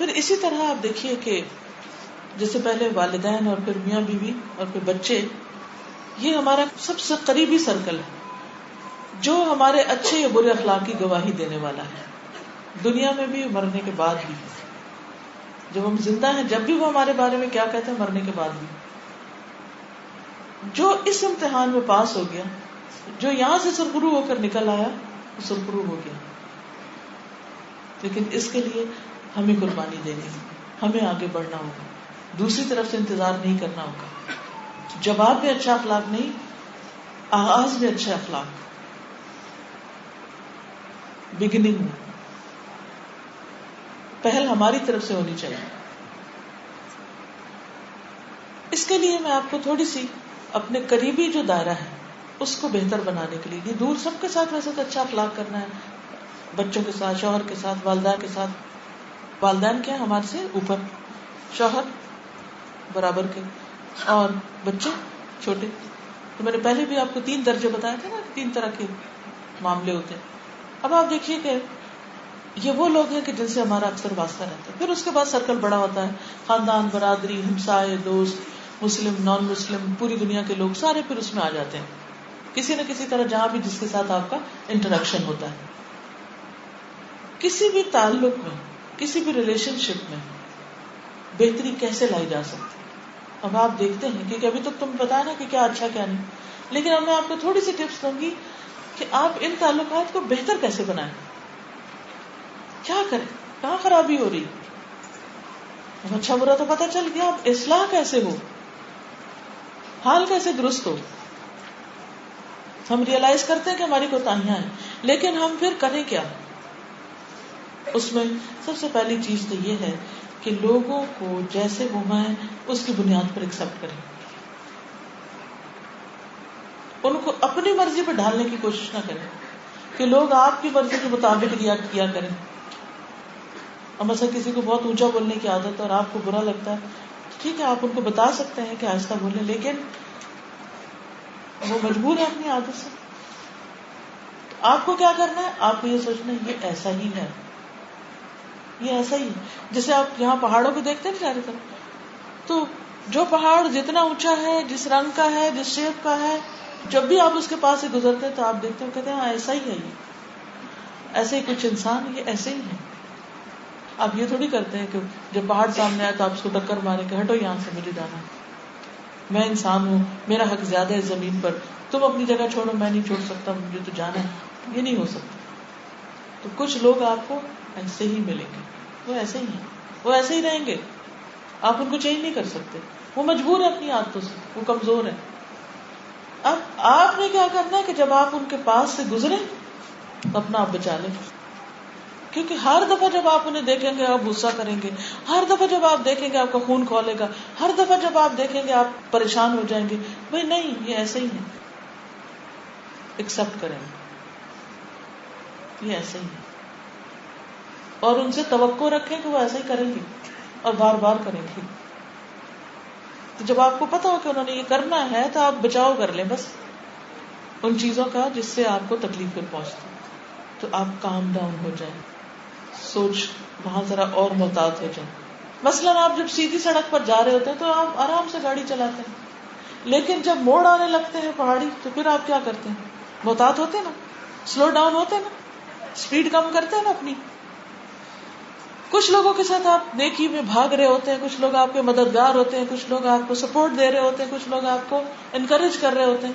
پھر اسی طرح آپ دیکھیے کہ جیسے پہلے والدین اور پھر میاں بیوی اور پھر بچے، یہ ہمارا سب سے قریبی سرکل ہے جو ہمارے اچھے یا برے اخلاق کی گواہی دینے والا ہے، دنیا میں بھی مرنے کے بعد بھی. جب ہم زندہ ہیں جب بھی وہ ہمارے بارے میں کیا کہتے ہیں، مرنے کے بعد بھی. جو اس امتحان میں پاس ہو گیا، جو یہاں سے سرخرو ہو کر نکل آیا، وہ سرخرو ہو گیا. لیکن اس کے لیے ہمیں قربانی دینی ہے، ہمیں آگے بڑھنا ہوگا، دوسری طرف سے انتظار نہیں کرنا ہوگا. جواب میں اچھا اخلاق نہیں، آغاز میں اچھے اخلاق، بگننگ میں پہل ہماری طرف سے ہونی چاہیے. اس کے لیے میں آپ کو تھوڑی سی اپنے قریبی جو دائرہ ہے اس کو بہتر بنانے کے لیے، یہ دور سب کے ساتھ ویسے تو اچھا اخلاق کرنا ہے، بچوں کے ساتھ، شوہر کے ساتھ، والدین کے ساتھ. والدین کیا ہمارے سے اوپر، شوہر برابر کے، اور بچے چھوٹے. تو میں نے پہلے بھی آپ کو 3 درجے بتائے تھے نا، 3 طرح کے معاملے ہوتے ہیں. اب آپ دیکھیے کہ یہ وہ لوگ ہیں کہ جن سے ہمارا اکثر واسطہ رہتا ہے. پھر اس کے بعد سرکل بڑا ہوتا ہے، خاندان، برادری، ہمسائے، دوست، مسلم، نان مسلم، پوری دنیا کے لوگ سارے پھر اس میں آ جاتے ہیں کسی نہ کسی طرح، جہاں بھی جس کے ساتھ آپ کا انٹریکشن ہوتا ہے. کسی بھی تعلق میں، کسی بھی ریلیشن شپ میں بہتری کیسے لائی جا سکتی؟ اب آپ دیکھتے ہیں کیونکہ ابھی تک تم بتایا نا کہ کیا اچھا کیا نہیں، لیکن اب میں آپ کو تھوڑی سی ٹپس دوں گی کہ آپ ان تعلقات کو بہتر کیسے بنائیں، کیا کریں، کہاں خرابی ہو رہی. اب اچھا برا تو پتہ چل گیا، اب اصلاح کیسے ہو، حال کیسے درست ہو. ہم ریئلائز کرتے ہیں کہ ہماری کوتاہیاں ہیں، لیکن ہم پھر کریں کیا؟ اس میں سب سے پہلی چیز تو یہ ہے کہ لوگوں کو جیسے وہ ہیں اس کی بنیاد پر ایکسپٹ کریں، ان کو اپنی مرضی پہ ڈھالنے کی کوشش نہ کریں کہ لوگ آپ کی مرضی کے مطابق ریئیکٹ کیا کریں. اور مثلا کسی کو بہت اونچا بولنے کی عادت ہے اور آپ کو برا لگتا ہے، ٹھیک ہے آپ ان کو بتا سکتے ہیں کہ آہستہ بولیں، لیکن وہ مجبور ہے اپنی عادت سے. آپ کو کیا کرنا ہے، آپ کو یہ سوچنا ہے یہ ایسا ہی ہے، یہ ایسا ہی ہے. جیسے آپ یہاں پہاڑوں کو دیکھتے ہیں چاروں طرف، تو جو پہاڑ جتنا اونچا ہے، جس رنگ کا ہے، جس شیپ کا ہے، جب بھی آپ اس کے پاس سے گزرتے ہیں تو آپ دیکھتے ہیں، کہتے ہیں ہاں ایسا ہی ہے یہ. ایسے ہی کچھ انسان یہ ایسے ہی ہے. آپ یہ تھوڑی کرتے ہیں کہ جب پہاڑ سامنے آئے تو آپ اس کو ٹکر مارے کہ ہٹو یہاں سے، مجھے جانا ہے، میں انسان ہوں، میرا حق زیادہ ہے زمین پر، تم اپنی جگہ چھوڑو، میں نہیں چھوڑ سکتا، مجھے تو جانا ہے. یہ نہیں ہو سکتا. تو کچھ لوگ آپ کو ایسے ہی ملیں گے، وہ ایسے ہی ہیں، وہ ایسے ہی رہیں گے، آپ ان کو چینج نہیں کر سکتے، وہ مجبور ہے اپنی عادتوں سے، وہ کمزور ہے. اب آپ نے کیا کرنا ہے کہ جب آپ ان کے پاس سے گزرے تو اپنا آپ بچا لیں، کیونکہ ہر دفعہ جب آپ انہیں دیکھیں گے آپ غصہ کریں گے، ہر دفعہ جب آپ دیکھیں گے آپ کا خون کھولے گا، ہر دفعہ جب آپ دیکھیں گے آپ پریشان ہو جائیں گے. بھائی نہیں، یہ ایسے ہی ہے، ایکسپٹ کریں، یہ ایسے ہی ہے، اور ان سے توقع رکھیں کہ وہ ایسا ہی کریں گے اور بار بار کریں گے. تو جب آپ کو پتا ہو کہ انہوں نے یہ کرنا ہے تو آپ بچاؤ کر لیں بس ان چیزوں کا جس سے آپ کو تکلیف پھر پہنچتی. تو آپ کام ڈاؤن ہو جائیں، سوچ وہاں ذرا اور محتاط ہو جائیں. مثلاً آپ جب سیدھی سڑک پر جا رہے ہوتے ہیں تو آپ آرام سے گاڑی چلاتے ہیں، لیکن جب موڑ آنے لگتے ہیں پہاڑی تو پھر آپ کیا کرتے ہیں، محتاط ہوتے ہیں نا، سلو ڈاؤن ہوتے ہیں نا، اسپیڈ کم کرتے ہیں نا اپنی. کچھ لوگوں کے ساتھ آپ نیکی میں بھاگ رہے ہوتے ہیں، کچھ لوگ آپ کے مددگار ہوتے ہیں، کچھ لوگ آپ کو سپورٹ دے رہے ہوتے ہیں، کچھ لوگ آپ کو انکریج کر رہے ہوتے ہیں،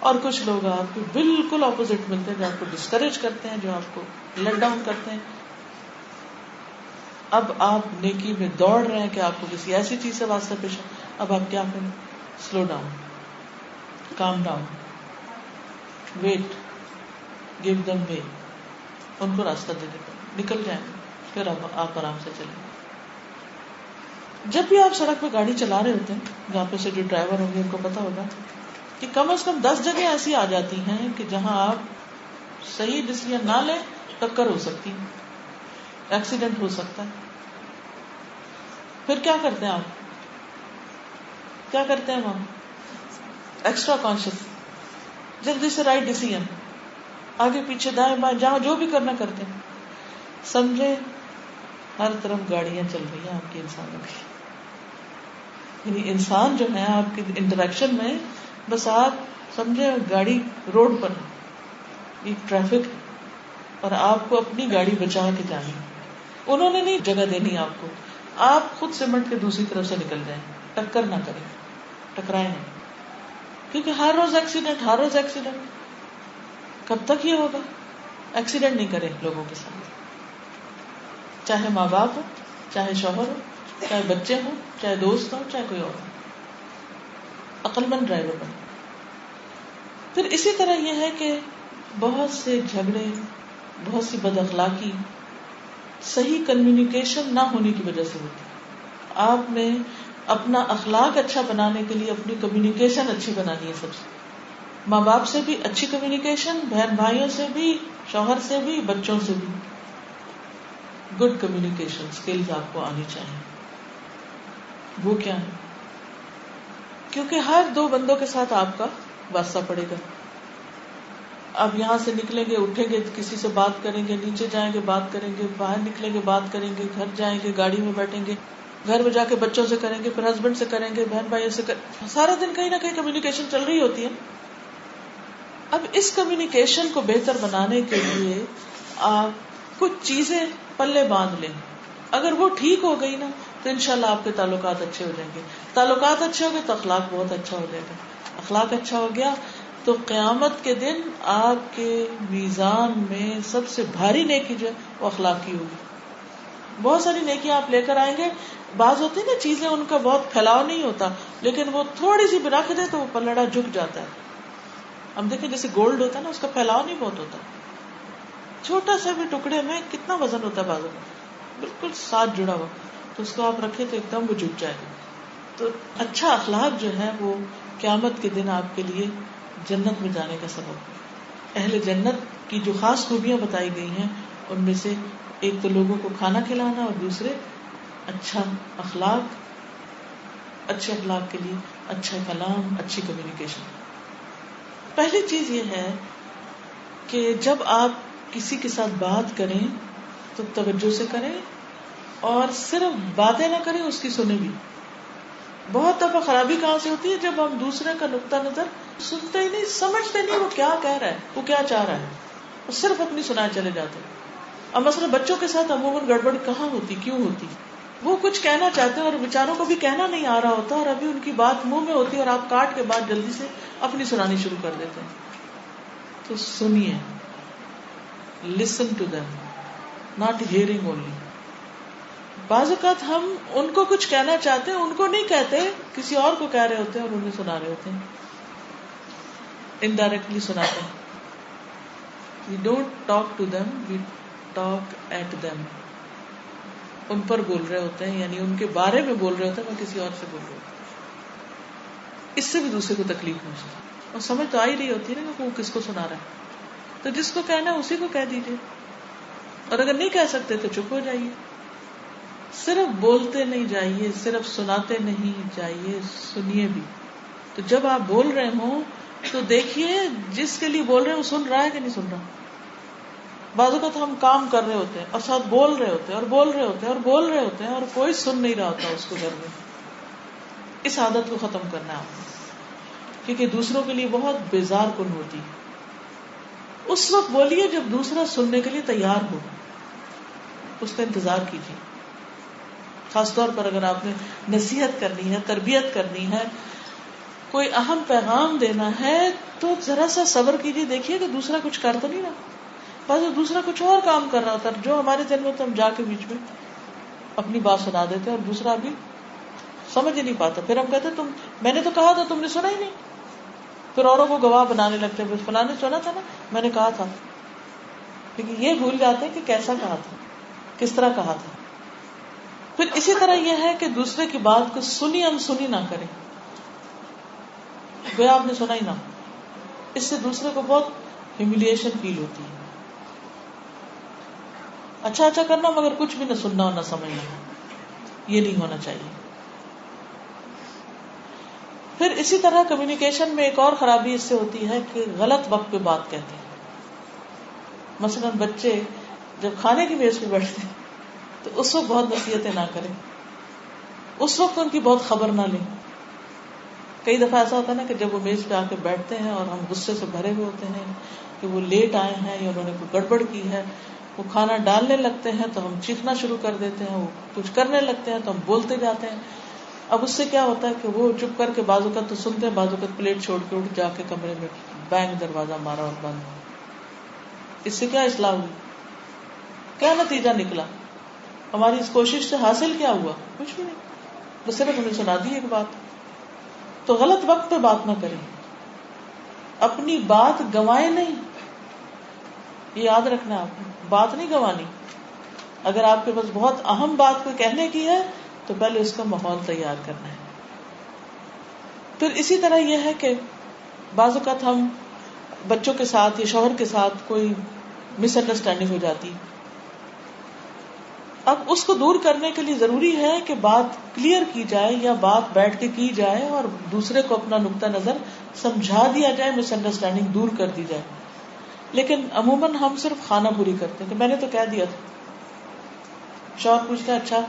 اور کچھ لوگ آپ کو بالکل اپوزٹ ملتے ہیں جو آپ کو ڈسکریج کرتے ہیں، جو آپ کو لیٹ ڈاؤن کرتے ہیں. اب آپ نیکی میں دوڑ رہے ہیں کہ آپ کو کسی ایسی چیز سے واسطہ پیش ہے، اب آپ کیا کریں، slow down, calm down, wait, give them وے، ان کو راستہ دے دیں، نکل جائیں، پھر آپ آرام سے چلیں. جب بھی آپ سڑک پہ گاڑی چلا رہے ہوتے ہیں، جہاں پہ سے جو ڈرائیور ہوں گے ان کو پتا ہوگا کہ کم از کم 10 جگہ ایسی آ جاتی ہیں کہ جہاں آپ صحیح ڈیسیژن نہ لیں ٹکر ہو سکتی ہے، ایکسیڈنٹ ہو سکتا ہے. پھر کیا کرتے ہیں آپ، کیا کرتے ہیں ہم، ایکسٹرا کانشیس، جلدی سے رائٹ ڈیسیژن، آگے پیچھے دائیں بائیں جہاں جو بھی کرنا کرتے ہیں. سمجھے ہر طرف گاڑیاں چل رہی ہیں آپ کی انسانوں کی. یعنی انسان جو ہے آپ کی انٹریکشن میں بس آپ سمجھے گاڑی روڈ پر ایک ٹریفک اور آپ کو اپنی گاڑی بچا کے جانی. انہوں نے نہیں جگہ دینی آپ کو, آپ خود سمٹ کے دوسری طرف سے نکل جائیں, ٹکر نہ کریں, ٹکرائیں نہیں. کیونکہ ہر روز ایکسیڈنٹ. کب تک یہ ہوگا؟ ایکسیڈنٹ نہیں کریں لوگوں کے ساتھ, چاہے ماں باپ ہو, چاہے شوہر ہو, چاہے بچے ہوں, چاہے دوست ہو, چاہے کوئی اور ہو. عقل مند ڈرائیور بنے. پھر اسی طرح یہ ہے کہ بہت سے جھگڑے, بہت سی بد اخلاقی صحیح کمیونیکیشن نہ ہونے کی وجہ سے ہوتی ہے. آپ نے اپنا اخلاق اچھا بنانے کے لیے اپنی کمیونیکیشن اچھی بنانی ہے. سب سے ماں باپ سے بھی اچھی کمیونیکیشن, بہن بھائیوں سے بھی, شوہر سے بھی, بچوں سے بھی گڈ کمیونیکیشن اسکلز آپ کو آنی چاہیے. وہ کیا ہے؟ کیونکہ ہر دو بندوں کے ساتھ آپ کا واسطہ پڑے گا. اب یہاں سے نکلیں گے, اٹھیں گے, کسی سے بات کریں گے, نیچے جائیں گے, بات کریں گے, باہر نکلیں گے, بات کریں گے, گھر جائیں گے, گاڑی میں بیٹھیں گے, گھر میں جا کے بچوں سے کریں گے, پھر ہسبینڈ سے کریں گے, بہن بھائیوں سے سارا دن کہیں نہ کہیں کمیونیکیشن چل رہی ہوتی ہے. اب اس کمیونیکیشن کو بہتر بنانے کے لیے آپ کچھ چیزیں پلے باندھ لیں. اگر وہ ٹھیک ہو گئی نا تو انشاءاللہ آپ کے تعلقات اچھے ہو جائیں گے. تعلقات اچھے ہو گئے تو اخلاق بہت اچھا ہو جائے گا. اخلاق اچھا ہو گیا تو قیامت کے دن آپ کے میزان میں سب سے بھاری نیکی جو ہے وہ اخلاق کی ہوگی. بہت ساری نیکیاں آپ لے کر آئیں گے. بعض ہوتی نا چیزیں, ان کا بہت پھیلاؤ نہیں ہوتا, لیکن وہ تھوڑی سی بھی رکھ دے تو وہ پلڑا جھک جاتا ہے. ہم دیکھیں جیسے گولڈ ہوتا ہے نا, اس کا پھیلاؤ نہیں بہت ہوتا, چھوٹا سا بھی ٹکڑے میں کتنا وزن ہوتا ہے بازو میں, بالکل ساتھ جڑا ہوا, تو اس کو آپ رکھے تو ایک دم وہ جھک جائے گا. تو اچھا اخلاق جو ہے وہ قیامت کے دن آپ کے لیے جنت میں جانے کا سبب. اہل جنت کی جو خاص خوبیاں بتائی گئی ہیں ان میں سے ایک تو لوگوں کو کھانا کھلانا, اور دوسرے اچھا اخلاق, اچھے اخلاق کے لیے اچھا کلام, اچھی کمیونیکیشن. پہلی چیز یہ ہے کہ جب آپ کسی کے ساتھ بات کریں تو توجہ سے کریں, اور صرف باتیں نہ کریں, اس کی سنیں بھی. بہت دفعہ خرابی کہاں سے ہوتی ہے؟ جب ہم دوسرے کا نقطہ نظر سنتے ہی نہیں, سمجھتے نہیں وہ کیا کہہ رہا ہے, وہ کیا چاہ رہا ہے, وہ صرف اپنی سنائے چلے جاتے ہیں. اب مثلا بچوں کے ساتھ عموماً گڑبڑ کہاں ہوتی, کیوں ہوتی؟ وہ کچھ کہنا چاہتے ہیں اور بیچاروں کو بھی کہنا نہیں آ رہا ہوتا, اور ابھی ان کی بات منہ میں ہوتی ہے اور آپ کاٹ کے بعد جلدی سے اپنی سنانی شروع کر دیتے ہیں. تو سنیے, listen to them, not hearing only. بعض اوقات ہم ان کو کچھ کہنا چاہتے ہیں, ان کو نہیں کہتے, کسی اور کو کہہ رہے ہوتے ہیں اور انہیں سنا رہے ہوتے ہیں, انڈائریکٹلی سناتے ہیں. We don't talk to them, we talk at them. ان پر بول رہے ہوتے ہیں, یعنی ان کے بارے میں بول رہے ہوتے ہیں, میں کسی اور سے بول رہا ہوں. اس سے بھی دوسرے کو تکلیف پہنچتی ہے, اور سمجھ تو آ ہی رہی ہوتی ہے نا کہ وہ کس کو سنا رہا ہے. تو جس کو کہنا ہے اسی کو کہہ دیجیے, اور اگر نہیں کہہ سکتے تو چپ ہو جائیے. صرف بولتے نہیں جائیے, صرف سناتے نہیں جائیے, سنیے بھی. تو جب آپ بول رہے ہوں تو دیکھیے جس کے لیے بول رہے ہیں وہ سن رہا ہے کہ نہیں سن رہا. بعض اوقات ہم کام کر رہے ہوتے ہیں اور ساتھ بول رہے ہوتے ہیں اور بول رہے ہوتے ہیں اور بول رہے ہوتے ہیں, اور کوئی سن نہیں رہا ہوتا اس کو گھر میں. اس عادت کو ختم کرنا ہے آپ کو, کیونکہ دوسروں کے لیے بہت بیزار کن ہوتی. اس وقت بولیے جب دوسرا سننے کے لیے تیار ہو, اس کا انتظار کیجیے. خاص طور پر اگر آپ نے نصیحت کرنی ہے, تربیت کرنی ہے, کوئی اہم پیغام دینا ہے, تو ذرا سا صبر کیجیے. دیکھیے کہ دوسرا کچھ کر تو نہیں رہا, بس دوسرا کچھ اور کام کر رہا ہوتا ہے جو ہمارے دل میں تو ہم جا کے بیچ میں اپنی بات سنا دیتے ہیں, اور دوسرا بھی سمجھ ہی نہیں پاتا. پھر ہم کہتے تم, میں نے تو کہا تھا, تم نے سنا ہی نہیں. پھر اوروں کو گواہ بنانے لگتے ہیں, فلاں نے سنا تھا نا, میں نے کہا تھا. لیکن یہ بھول جاتے ہیں کہ کیسا کہا تھا, کس طرح کہا تھا. پھر اسی طرح یہ ہے کہ دوسرے کی بات کو سنی انسنی نہ کریں, گویا آپ نے سنا ہی نہ. اس سے دوسرے کو بہت ہیوملیشن فیل ہوتی ہے. اچھا اچھا کرنا مگر کچھ بھی نہ سننا اور نہ سمجھنا, یہ نہیں ہونا چاہیے. پھر اسی طرح کمیونیکیشن میں ایک اور خرابی اس سے ہوتی ہے کہ غلط وقت پہ بات کہتے ہیں. مثلا بچے جب کھانے کی میز پہ بیٹھتے ہیں تو اس وقت بہت نصیحتیں نہ کریں، اس وقت ان کی بہت خبر نہ لیں. کئی دفعہ ایسا ہوتا ہے نا کہ جب وہ میز پہ آ کے بیٹھتے ہیں اور ہم غصے سے بھرے ہوئے ہوتے ہیں کہ وہ لیٹ آئے ہیں یا انہوں نے کوئی گڑبڑ کی ہے، وہ کھانا ڈالنے لگتے ہیں تو ہم چیخنا شروع کر دیتے ہیں، وہ کچھ کرنے لگتے ہیں تو ہم بولتے جاتے ہیں. اب اس سے کیا ہوتا ہے کہ وہ چپ کر کے بعض اوقات تو سنتے ہیں، بعض اوقات پلیٹ چھوڑ کے اٹھ جا کے کمرے میں بینگ دروازہ مارا اور بند. اس سے کیا اصلاح ہوئی؟ کیا نتیجہ نکلا؟ ہماری اس کوشش سے حاصل کیا ہوا؟ کچھ بھی نہیں، بس صرف ہمیں سنا دی ایک بات. تو غلط وقت پہ بات نہ کریں، اپنی بات گنوائے نہیں. یہ یاد رکھنا، آپ نے بات نہیں گنوانی. اگر آپ کے پاس بہت اہم بات کوئی کہنے کی ہے تو پہلے اس کا ماحول تیار کرنا ہے. پھر اسی طرح یہ ہے کہ بعض اوقات ہم بچوں کے ساتھ یا شوہر کے ساتھ کوئی مس انڈرسٹینڈنگ ہو جاتی، اب اس کو دور کرنے کے لیے ضروری ہے کہ بات کلیئر کی جائے یا بات بیٹھ کے کی جائے اور دوسرے کو اپنا نقطہ نظر سمجھا دیا جائے، مس انڈرسٹینڈنگ دور کر دی جائے. لیکن عموماً ہم صرف خانہ پوری کرتے ہیں کہ میں نے تو کہہ دیا تھا. شوہر پوچھتا ہے اچھا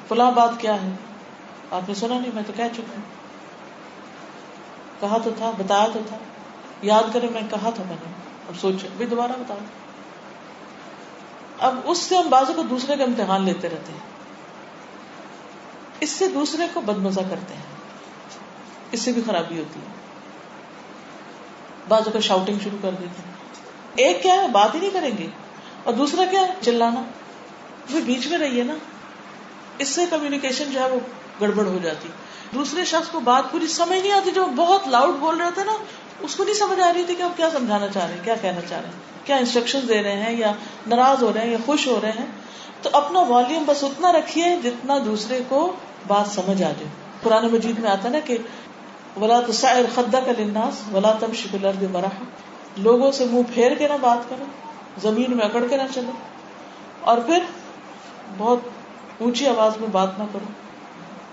فلاں بات کیا ہے؟ آپ نے سنا نہیں؟ میں تو کہہ چکا ہوں. کہا تو تھا، بتایا تو تھا. یاد کرے، میں کہا تھا، میں نے. اب سوچے بھی دوبارہ بتا. اب اس سے ہم بازو کو دوسرے کا امتحان لیتے رہتے ہیں، اس سے دوسرے کو بدمزہ کرتے ہیں، اس سے بھی خرابی ہوتی ہے. بازو کا شاؤٹنگ شروع کر دیتے ہیں. ایک کیا ہے بات ہی نہیں کریں گے اور دوسرا کیا ہے چلانا. وہ بیچ میں رہیے نا. اس سے کمیونیکیشن جو ہے وہ گڑبڑ ہو جاتی. دوسرے شخص کو بات پوری سمجھ نہیں آتی. جو بہت لاؤڈ بول رہے تھے نا، اس کو نہیں سمجھ آ رہی تھی کہ آپ کیا سمجھانا چاہ رہے ہیں، کیا کہنا چاہ رہے ہیں، کیا انسٹرکشن دے رہے ہیں، یا ناراض ہو رہے ہیں یا خوش ہو رہے ہیں. تو اپنا والیوم بس اتنا رکھیے جتنا دوسرے کو بات سمجھ آ جائے. قرآن مجید میں آتا ہے نا کہ وَلَا تُسَعِّرْ خَدَّكَ لِلنَّاسِ وَلَا تَمْشِ فِي الْأَرْضِ مَرَحًا. لوگوں سے منہ پھیر کے نہ بات کرو، زمین میں اکڑ کے نہ چلو، اور پھر بہت اونچی آواز میں بات نہ کرو.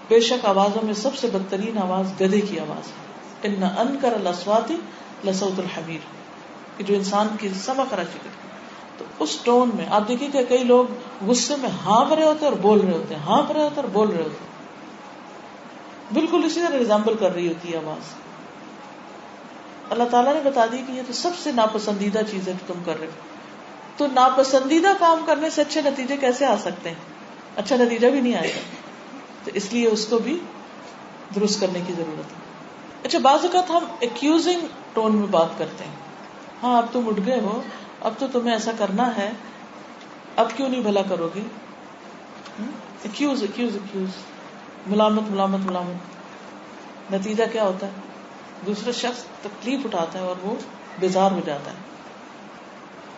بے شک آوازوں میں سب سے بدترین آواز گدھے کی آواز ہے. ان انکر الاصوات لصوت الحمیر، کہ جو انسان کی سما خراشی کرتی. تو اس ٹون میں آپ دیکھیے کہ کئی لوگ غصے میں ہانپ رہے ہوتے ہیں اور بول رہے ہوتے ہیں، ہانپ رہے ہوتے ہیں اور بول رہے ہوتے ہیں. بالکل اسی طرح ریزمبل کر رہی ہوتی ہے آواز. اللہ تعالیٰ نے بتا دی کہ یہ تو سب سے ناپسندیدہ چیز ہے کہ تم کر رہے ہو. تو ناپسندیدہ کام کرنے سے اچھے نتیجے کیسے آ سکتے ہیں؟ اچھا نتیجہ بھی نہیں آئے گا. تو اس لیے اس کو بھی درست کرنے کی ضرورت ہے. اچھا بعض اوقات ہم ایکیوزنگ ٹون میں بات کرتے ہیں. ہاں اب تم اٹھ گئے ہو، اب تو تمہیں ایسا کرنا ہے، اب کیوں نہیں بھلا کرو گی. ایکیوز ایکیوز ایکیوز، ملامت ملامت ملامت. نتیجہ کیا ہوتا ہے؟ دوسرا شخص تکلیف اٹھاتا ہے اور وہ بیزار ہو جاتا ہے.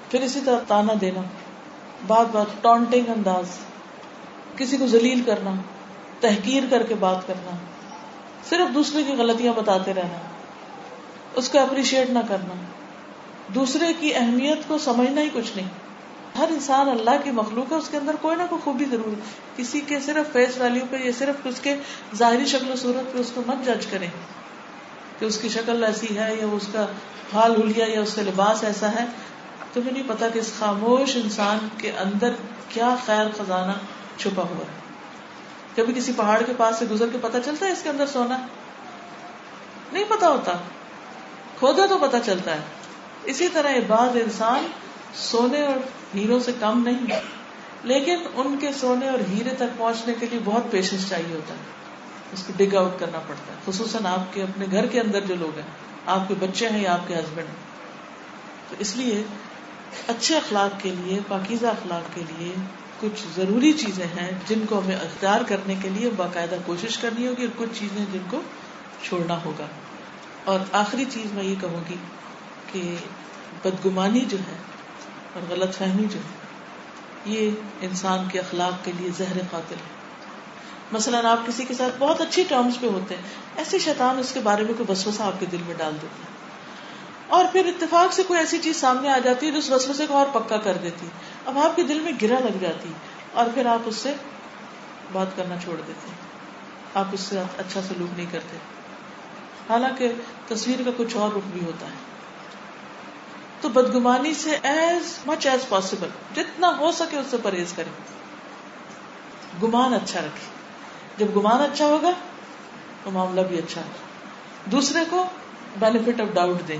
پھر اسی طرح تانا دینا، بات بات ٹونٹنگ انداز، کسی کو ذلیل کرنا، تحقیر کر کے بات کرنا، صرف دوسرے کی غلطیاں بتاتے رہنا، اس کو اپریشیٹ نہ کرنا، دوسرے کی اہمیت کو سمجھنا ہی کچھ نہیں. ہر انسان اللہ کی مخلوق ہے، اس کے اندر کوئی نہ کوئی خوبی ضرور ہے. کسی کے صرف فیس ویلیو پہ یا صرف اس کے ظاہری شکل و صورت پہ اس کو مت جج کریں کہ اس کی شکل ایسی ہے یا اس کا حال حلیہ یا اس کا لباس ایسا ہے. تمہیں نہیں پتا کہ اس خاموش انسان کے اندر کیا خیر خزانہ چھپا ہوا ہے. کبھی کسی پہاڑ کے پاس سے گزر کے پتا چلتا ہے اس کے اندر سونا نہیں پتا ہوتا، کھودا تو پتا چلتا ہے. اسی طرح بعض انسان سونے اور ہیروں سے کم نہیں، لیکن ان کے سونے اور ہیرے تک پہنچنے کے لیے بہت پیشنس چاہیے ہوتا ہے. اس کو ڈگ آؤٹ کرنا پڑتا ہے، خصوصاً آپ کے اپنے گھر کے اندر جو لوگ ہیں، آپ کے بچے ہیں یا آپ کے ہسبینڈ ہیں. تو اس لیے اچھے اخلاق کے لیے، پاکیزہ اخلاق کے لیے کچھ ضروری چیزیں ہیں جن کو ہمیں اختیار کرنے کے لیے باقاعدہ کوشش کرنی ہوگی، اور کچھ چیزیں جن کو چھوڑنا ہوگا. اور آخری چیز میں یہ کہوں گی کہ بدگمانی جو ہے اور غلط فہمی جو ہے، یہ انسان کے اخلاق کے لیے زہر قاتل ہے. مثلاً آپ کسی کے ساتھ بہت اچھی ٹرمز پہ ہوتے ہیں، ایسے شیطان اس کے بارے میں کوئی وسوسہ آپ کے دل میں ڈال دیتا ہے، اور پھر اتفاق سے کوئی ایسی چیز سامنے آ جاتی ہے جو اس وسوسے کو اور پکا کر دیتی. اب آپ کے دل میں گرہ لگ جاتی اور پھر آپ اس سے بات کرنا چھوڑ دیتے ہیں، آپ اس سے اچھا سلوک نہیں کرتے، حالانکہ تصویر کا کچھ اور رخ بھی ہوتا ہے. تو بدگمانی سے ایز مچ ایز پاسبل جتنا ہو سکے اس سے پرہیز کریں. گمان اچھا رکھے. جب گمان اچھا ہوگا تو معاملہ بھی اچھا ہے. دوسرے کو بینیفٹ آف ڈاؤٹ دیں.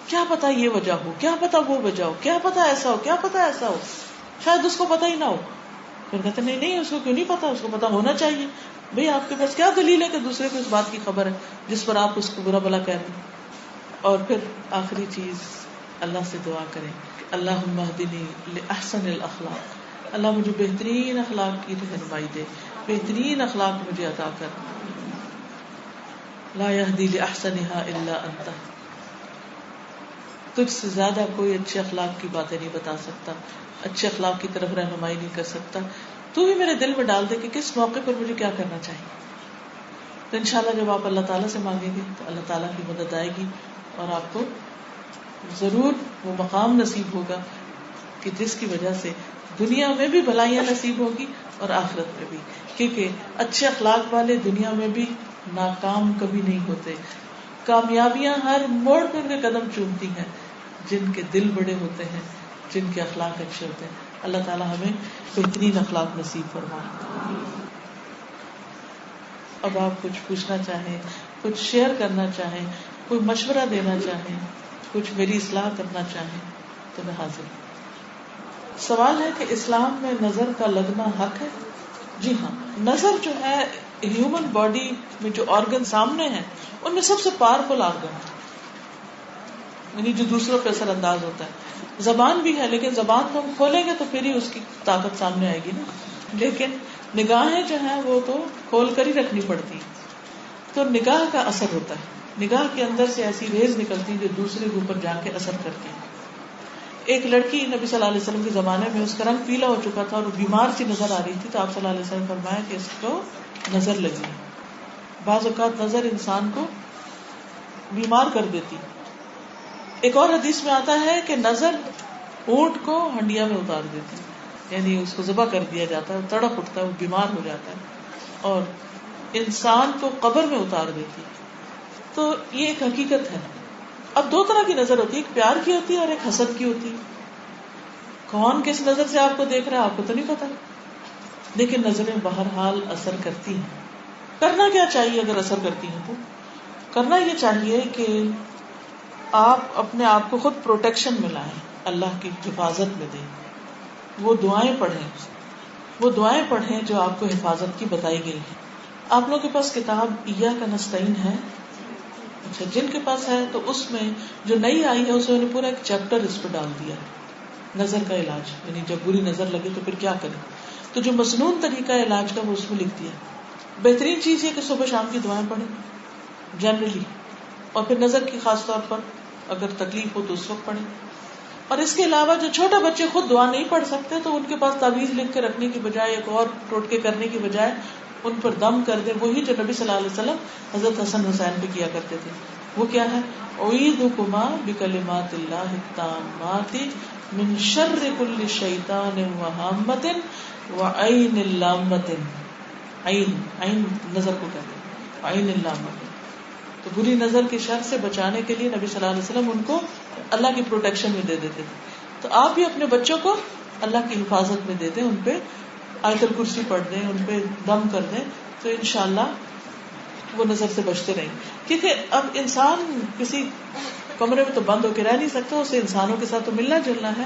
کیا پتا یہ وجہ ہو, کیا پتا وہ وجہ ہو, کیا پتا ایسا ہو, کیا پتا ایسا ہو, شاید اس کو پتا ہی نہ ہو. پھر کہتے نہیں اس کو کیوں نہیں پتا, اس کو پتا ہونا چاہیے. بھئی آپ کے پاس کیا دلیل ہے کہ دوسرے کو اس بات کی خبر ہے جس پر آپ اس کو برا بھلا کہہ دیں. اور پھر آخری چیز, اللہ سے دعا کریں کہ اللہم اہدنی لأحسن الاخلاق, اللہ مجھے بہترین اخلاق کی رہنمائی دے, بہترین اخلاق مجھے عطا کر. لا یہدی لأحسنها الا انت, تجھ سے زیادہ کوئی اچھے اخلاق کی باتیں نہیں بتا سکتا, اچھے اخلاق کی طرف رہنمائی نہیں کر سکتا. تو بھی میرے دل میں ڈال دے کہ کس موقع پر مجھے کیا کرنا چاہیے. تو انشاءاللہ جب آپ اللہ تعالیٰ سے مانگیں گے تو اللہ تعالیٰ کی مدد آئے گی, اور آپ کو ضرور وہ مقام نصیب ہوگا کہ جس کی وجہ سے دنیا میں بھی بھلائیاں نصیب ہوگی اور آخرت میں بھی. کیونکہ اچھے اخلاق والے دنیا میں بھی ناکام کبھی نہیں ہوتے. کامیابیاں ہر موڑ پہ ان کے قدم چومتی ہیں جن کے دل بڑے ہوتے ہیں, جن کے اخلاق اچھے ہوتے ہیں. اللہ تعالیٰ ہمیں بہترین اخلاق نصیب فرمائے. اب آپ کچھ پوچھنا چاہیں, کچھ شیئر کرنا چاہیں, کوئی مشورہ دینا چاہیں, کچھ میری اصلاح کرنا چاہیں تو میں حاضر ہوں. سوال ہے کہ اسلام میں نظر کا لگنا حق ہے؟ جی ہاں, نظر جو ہے ہیومن باڈی میں جو آرگن سامنے ہیں ان میں سب سے پاورفل آرگن ہے, یعنی جو دوسروں پہ اثر انداز ہوتا ہے. زبان بھی ہے, لیکن زبان کو ہم کھولیں گے تو پھر ہی اس کی طاقت سامنے آئے گی نا. لیکن نگاہیں جو ہیں وہ تو کھول کر ہی رکھنی پڑتی. تو نگاہ کا اثر ہوتا ہے, نگاہ کے اندر سے ایسی ریز نکلتی جو دوسرے کے اوپر جا کے اثر کرتی ہے. ایک لڑکی نبی صلی اللہ علیہ وسلم کے زمانے میں, اس کا رنگ پیلا ہو چکا تھا اور وہ بیمار سی نظر آ رہی تھی, تو آپ صلی اللہ علیہ وسلم فرمایا کہ اس کو نظر لگی. بعض اوقات نظر انسان کو بیمار کر دیتی. ایک اور حدیث میں آتا ہے کہ نظر اونٹ کو ہنڈیا میں اتار دیتی, یعنی اس کو ذبح کر دیا جاتا ہے, تڑپ اٹھتا ہے, وہ بیمار ہو جاتا ہے, اور انسان کو قبر میں اتار دیتی. تو یہ ایک حقیقت ہے. اب دو طرح کی نظر ہوتی ہے, ایک پیار کی ہوتی ہے اور ایک حسد کی ہوتی ہے. کون کس نظر سے آپ کو دیکھ رہا ہے آپ کو تو نہیں پتا, لیکن نظریں بہرحال اثر کرتی ہیں. کرنا کیا چاہیے اگر اثر کرتی ہیں؟ تو کرنا یہ چاہیے کہ آپ اپنے آپ کو خود پروٹیکشن میں لائیں, اللہ کی حفاظت میں دیں. وہ دعائیں پڑھیں جو آپ کو حفاظت کی بتائی گئی ہیں. آپ لوگوں کے پاس کتاب ایاک نستعین ہے؟ اچھا, جن کے پاس ہے تو اس میں جو نئی آئی ہے اس میں پورا ایک چیپٹر اس پہ ڈال دیا ہے, نظر کا علاج, یعنی جب بری نظر لگے تو پھر کیا کریں. تو جو مسنون طریقہ ہے علاج کا وہ اس میں لکھ دیا. بہترین چیز یہ کہ صبح شام کی دعائیں پڑھیں جنرلی, اور پھر نظر کی خاص طور پر اگر تکلیف ہو تو اس وقت پڑھیں. اور اس کے علاوہ جو چھوٹے بچے خود دعا نہیں پڑھ سکتے تو ان کے پاس تعویذ لکھ کے رکھنے کی بجائے, ایک اور ٹوٹکے کرنے کی بجائے ان پر دم کر دیں, وہی جو نبی صلی اللہ علیہ وسلم حضرت حسن حسین پہ کیا کرتے تھے. وہ کیا ہے؟ اعیذکما بکلمات اللہ التامات من شر کل شیطان وہامۃ وعین اللامۃ. عین نظر کو کہتے ہیں, عین اللامۃ. تو بری نظر کی شر سے بچانے کے لیے نبی صلی اللہ علیہ وسلم ان کو اللہ کی پروٹیکشن میں دے دیتے تھے. تو آپ بھی اپنے بچوں کو اللہ کی حفاظت میں دے دیں, ان پہ آیت الکرسی پڑھ دیں, ان پہ دم کر دیں, تو انشاءاللہ وہ نظر سے بچتے رہیں. کیونکہ اب انسان کسی کمرے میں تو بند ہو کے رہ نہیں سکتا, اسے انسانوں کے ساتھ تو ملنا جلنا ہے.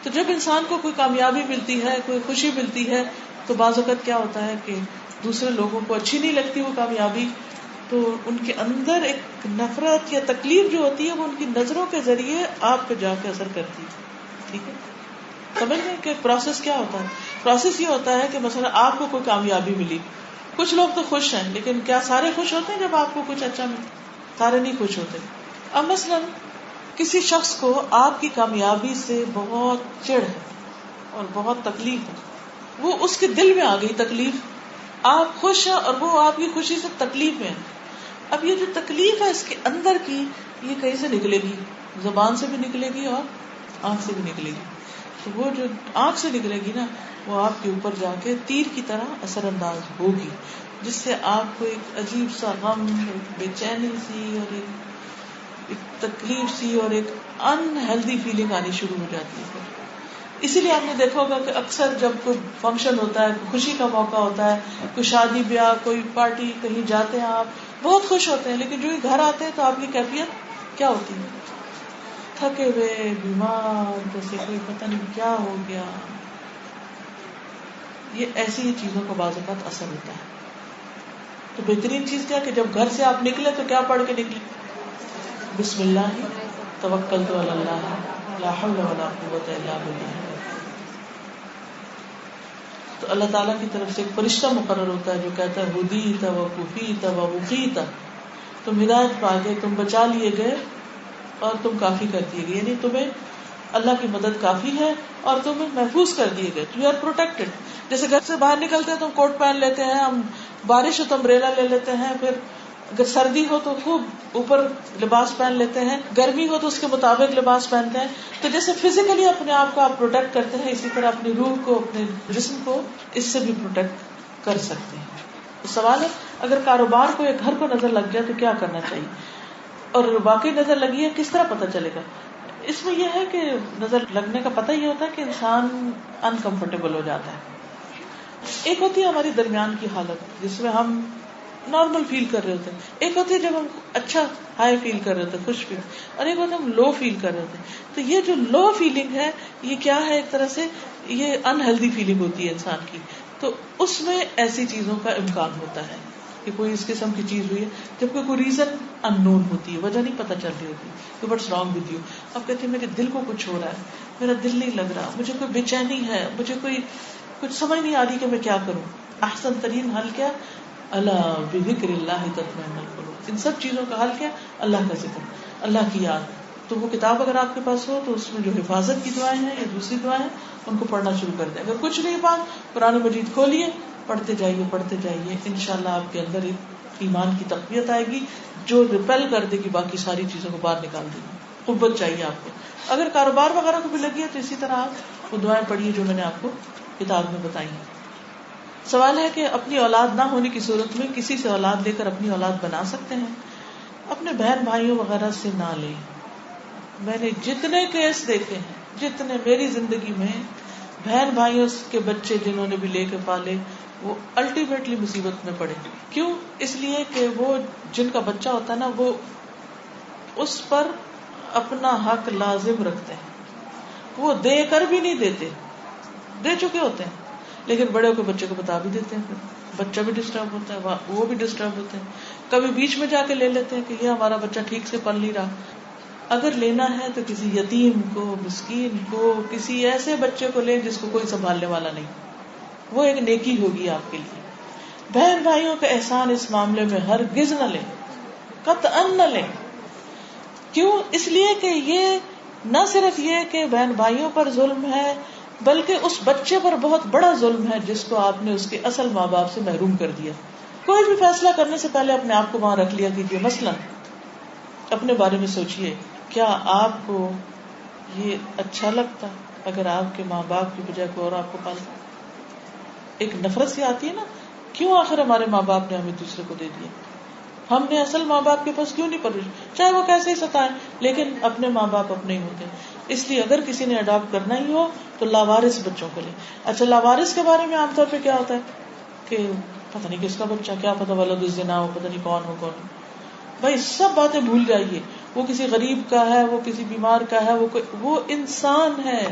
تو جب انسان کو کوئی کامیابی ملتی ہے, کوئی خوشی ملتی ہے, تو بعض اوقات کیا ہوتا ہے کہ دوسرے لوگوں کو اچھی نہیں لگتی وہ کامیابی, تو ان کے اندر ایک نفرت یا تکلیف جو ہوتی ہے وہ ان کی نظروں کے ذریعے آپ پہ جا کے اثر کرتی ہے. ٹھیک ہے, سمجھ گئے کہ پروسیس کیا ہوتا ہے؟ پروسیس یہ ہوتا ہے کہ مثلا آپ کو کوئی کامیابی ملی, کچھ لوگ تو خوش ہیں, لیکن کیا سارے خوش ہوتے ہیں جب آپ کو کچھ اچھا ملتا؟ سارے نہیں خوش ہوتے. اب مثلا کسی شخص کو آپ کی کامیابی سے بہت چڑ ہے اور بہت تکلیف ہے, وہ اس کے دل میں آ گئی تکلیف, آپ خوش ہیں اور وہ آپ کی خوشی سے تکلیف میں. اب یہ جو تکلیف ہے اس کے اندر کی, یہ کہیں سے نکلے گی؟ زبان سے بھی نکلے گی اور آنکھ سے بھی نکلے گی. تو وہ جو آنکھ سے نکلے گی نا, وہ آپ کے اوپر جا کے تیر کی طرح اثر انداز ہوگی, جس سے آپ کو ایک عجیب سا غم, ایک بے چینی سی اور ایک تکلیف سی اور ایک ان ہیلدی فیلنگ آنی شروع ہو جاتی ہے. اسی لیے آپ نے دیکھا ہوگا کہ اکثر جب کوئی فنکشن ہوتا ہے، کوئی خوشی کا موقع ہوتا ہے، کوئی شادی بیاہ، کوئی پارٹی، کہیں جاتے ہیں آپ بہت خوش ہوتے ہیں، لیکن جو ہی گھر آتے ہیں تو آپ کی کیفیت کیا ہوتی ہے؟ تھکے ہوئے، بیمار، جیسے کوئی پتہ نہیں کیا ہو گیا. یہ ایسی ہی چیزوں کا بعض اوقات اثر ہوتا ہے. تو بہترین چیز کیا کہ جب گھر سے آپ نکلے تو کیا پڑھ کے نکلے؟ بسم اللہ توکلت علی اللہ لا حول ولا قوت الا باللہ. تو اللہ تعالیٰ کی طرف سے ایک فرشتہ مقرر ہوتا ہے جو کہتا ہے ہدیت و کفیت و وقیت، تم ہدایت پا گئے، تم بچا لیے گئے اور تم کافی کر دیے گئے، یعنی تمہیں اللہ کی مدد کافی ہے اور تمہیں محفوظ کر دیے گئے. You are protected. جیسے گھر سے باہر نکلتے ہیں تو ہم کوٹ پہن لیتے ہیں، ہم بارش ہو تو امبریلا لے لیتے ہیں، پھر اگر سردی ہو تو خوب اوپر لباس پہن لیتے ہیں، گرمی ہو تو اس کے مطابق لباس پہنتے ہیں. تو جیسے فزیکلی اپنے آپ کو آپ پروٹیکٹ کرتے ہیں، اسی طرح اپنی روح کو، اپنے جسم کو اس سے بھی پروٹیکٹ کر سکتے ہیں. تو سوال ہے اگر کاروبار کو یا گھر کو نظر لگ جائے تو کیا کرنا چاہیے، اور واقعی نظر لگی ہے کس طرح پتہ چلے گا؟ اس میں یہ ہے کہ نظر لگنے کا پتہ یہ ہوتا ہے کہ انسان انکمفرٹیبل ہو جاتا ہے. ایک ہوتی ہے ہماری درمیان کی حالت جس میں ہم نارمل فیل کر رہے ہوتے ہیں، ایک ہوتی ہے جب ہم اچھا ہائی فیل کر رہے ہوتے ہیں، خوش فیل، اور ایک ہوتا ہے ہم لو فیل کر رہے ہوتے ہیں. تو یہ جو لو فیلنگ ہے یہ کیا ہے؟ ایک طرح سے یہ انہیلدی فیلنگ ہوتی ہے انسان کی. تو اس میں ایسی چیزوں کا امکان ہوتا ہے کہ کوئی اس قسم کی چیز ہوئی ہے جبکہ کوئی ریزن ان نون ہوتی ہے، وجہ نہیں پتہ چل رہی ہوتی کہ واٹس رانگ ود یو. آپ کہتے ہیں میرے دل کو کچھ ہو رہا ہے، میرا دل نہیں لگ رہا، مجھے کوئی بے چینی ہے، مجھے کوئی کچھ سمجھ نہیں آ رہی کہ میں کیا کروں. احسن ترین حل کیا؟ الا بذکر اللہ تطمئن القلوب. ان سب چیزوں کا حل کیا؟ اللہ کا ذکر، اللہ کی یاد. تو وہ کتاب اگر آپ کے پاس ہو تو اس میں جو حفاظت کی دعائیں ہیں یا دوسری دعائیں ہیں ان کو پڑھنا شروع کر دیں. اگر کچھ نہیں پاس قرآن مجید کھولیے، پڑھتے جائیے. انشاءاللہ آپ کے اندر ایک ایمان کی تقویت آئے گی جو ریپیل کر دے گی باقی ساری چیزوں کو باہر نکال دے گی. قوت چاہیے آپ کو. اگر کاروبار وغیرہ کو بھی لگی ہے تو اسی طرح آپ وہ دعائیں پڑھیے جو میں نے آپ کو کتاب میں بتائی ہیں. سوال ہے کہ اپنی اولاد نہ ہونے کی صورت میں کسی سے اولاد لے کر اپنی اولاد بنا سکتے ہیں؟ اپنے بہن بھائیوں وغیرہ سے نہ لیں. میں نے جتنے کیس دیکھے ہیں، جتنے میری زندگی میں بہن بھائیوں کے بچے جنہوں نے بھی لے کے پالے وہ الٹیمیٹلی مصیبت میں پڑے. کیوں؟ اس لیے کہ وہ جن کا بچہ ہوتا ہے نا وہ اس پر اپنا حق لازم رکھتے ہیں، وہ دے کر بھی نہیں دیتے، دے چکے ہوتے ہیں لیکن بڑے ہو کے بچے کو بتا بھی دیتے ہیں، پھر بچہ بھی ڈسٹرب ہوتا ہے، وہ بھی ڈسٹرب ہوتے ہیں. کبھی بیچ میں جا کے لے لیتے ہیں کہ یہ ہمارا بچہ ٹھیک سے پل نہیں رہا. اگر لینا ہے تو کسی یتیم کو، مسکین کو، کسی ایسے بچے کو لیں جس کو کوئی سنبھالنے والا نہیں، وہ ایک نیکی ہوگی آپ کے لیے. بہن بھائیوں کا احسان اس معاملے میں ہرگز نہ لیں، قطعاً نہ لیں. کیوں؟ اس لیے کہ یہ نہ صرف یہ کہ بہن بھائیوں پر ظلم ہے بلکہ اس بچے پر بہت بڑا ظلم ہے جس کو آپ نے اس کے اصل ماں باپ سے محروم کر دیا. کوئی بھی فیصلہ کرنے سے پہلے اپنے آپ کو وہاں رکھ لیا کیجیے. مثلا اپنے بارے میں سوچئے، کیا آپ کو یہ اچھا لگتا اگر آپ کے ماں باپ کی بجائے کوئی اور آپ کو پالتا؟ ایک نفرت سی آتی ہے نا، کیوں آخر ہمارے ماں باپ نے ہمیں دوسرے کو دے دیا، ہم نے اصل ماں باپ کے پاس کیوں نہیں پرورش، چاہے وہ کیسے ہی ستائیں لیکن اپنے ماں باپ اپنے ہی ہوتے ہیں. اس لیے اگر کسی نے اڈاپٹ کرنا ہی ہو تو لاوارث بچوں کو لیں. اچھا، لاوارث کے بارے میں عام طور پہ کیا ہوتا ہے کہ پتہ نہیں کس کا بچہ، کیا پتہ ولد الزنا ہو، پتہ نہیں کون ہو. بھائی سب باتیں بھول جائیے، وہ کسی غریب کا ہے، وہ کسی بیمار کا ہے، وہ انسان ہے،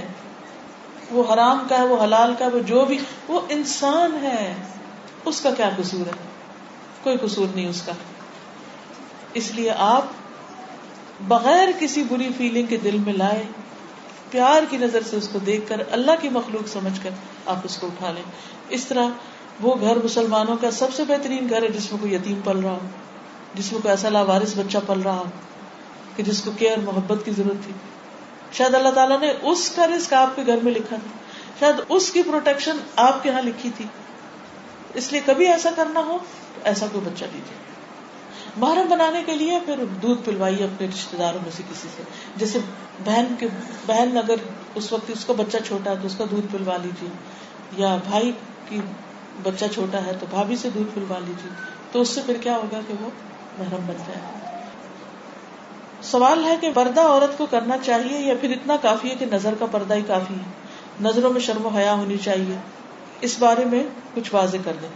وہ حرام کا ہے، وہ حلال کا ہے، وہ جو بھی، وہ انسان ہے. اس کا کیا قصور ہے؟ کوئی قصور نہیں اس کا. اس لیے آپ بغیر کسی بری فیلنگ کے دل میں لائے، پیار کی نظر سے اس کو دیکھ کر، اللہ کی مخلوق سمجھ کر آپ اس کو اٹھا لیں. اس طرح وہ گھر مسلمانوں کا سب سے بہترین گھر ہے جس میں کوئی یتیم پل رہا ہو، جس میں کوئی ایسا لاوارث بچہ پل رہا ہو کہ جس کو کیئر محبت کی ضرورت تھی. شاید اللہ تعالیٰ نے اس کا رزق آپ کے گھر میں لکھا تھا، شاید اس کی پروٹیکشن آپ کے ہاں لکھی تھی. اس لیے کبھی ایسا کرنا ہو تو ایسا کوئی بچہ دیجیے. محرم بنانے کے لیے پھر دودھ پلوائیے اپنے رشتے داروں میں سے کسی سے. جیسے بہن اگر اس وقت اس کا بچہ چھوٹا ہے تو اس کا دودھ پلوا لیجیے، یا بھائی کی بچہ چھوٹا ہے تو بھابھی سے دودھ پلوا لیجیے. تو اس سے پھر کیا ہوگا کہ وہ محرم بن جائے. سوال ہے کہ پردہ عورت کو کرنا چاہیے یا پھر اتنا کافی ہے کہ نظر کا پردہ ہی کافی ہے؟ نظروں میں شرم و حیا ہونی چاہیے، اس بارے میں کچھ واضح کر دیں.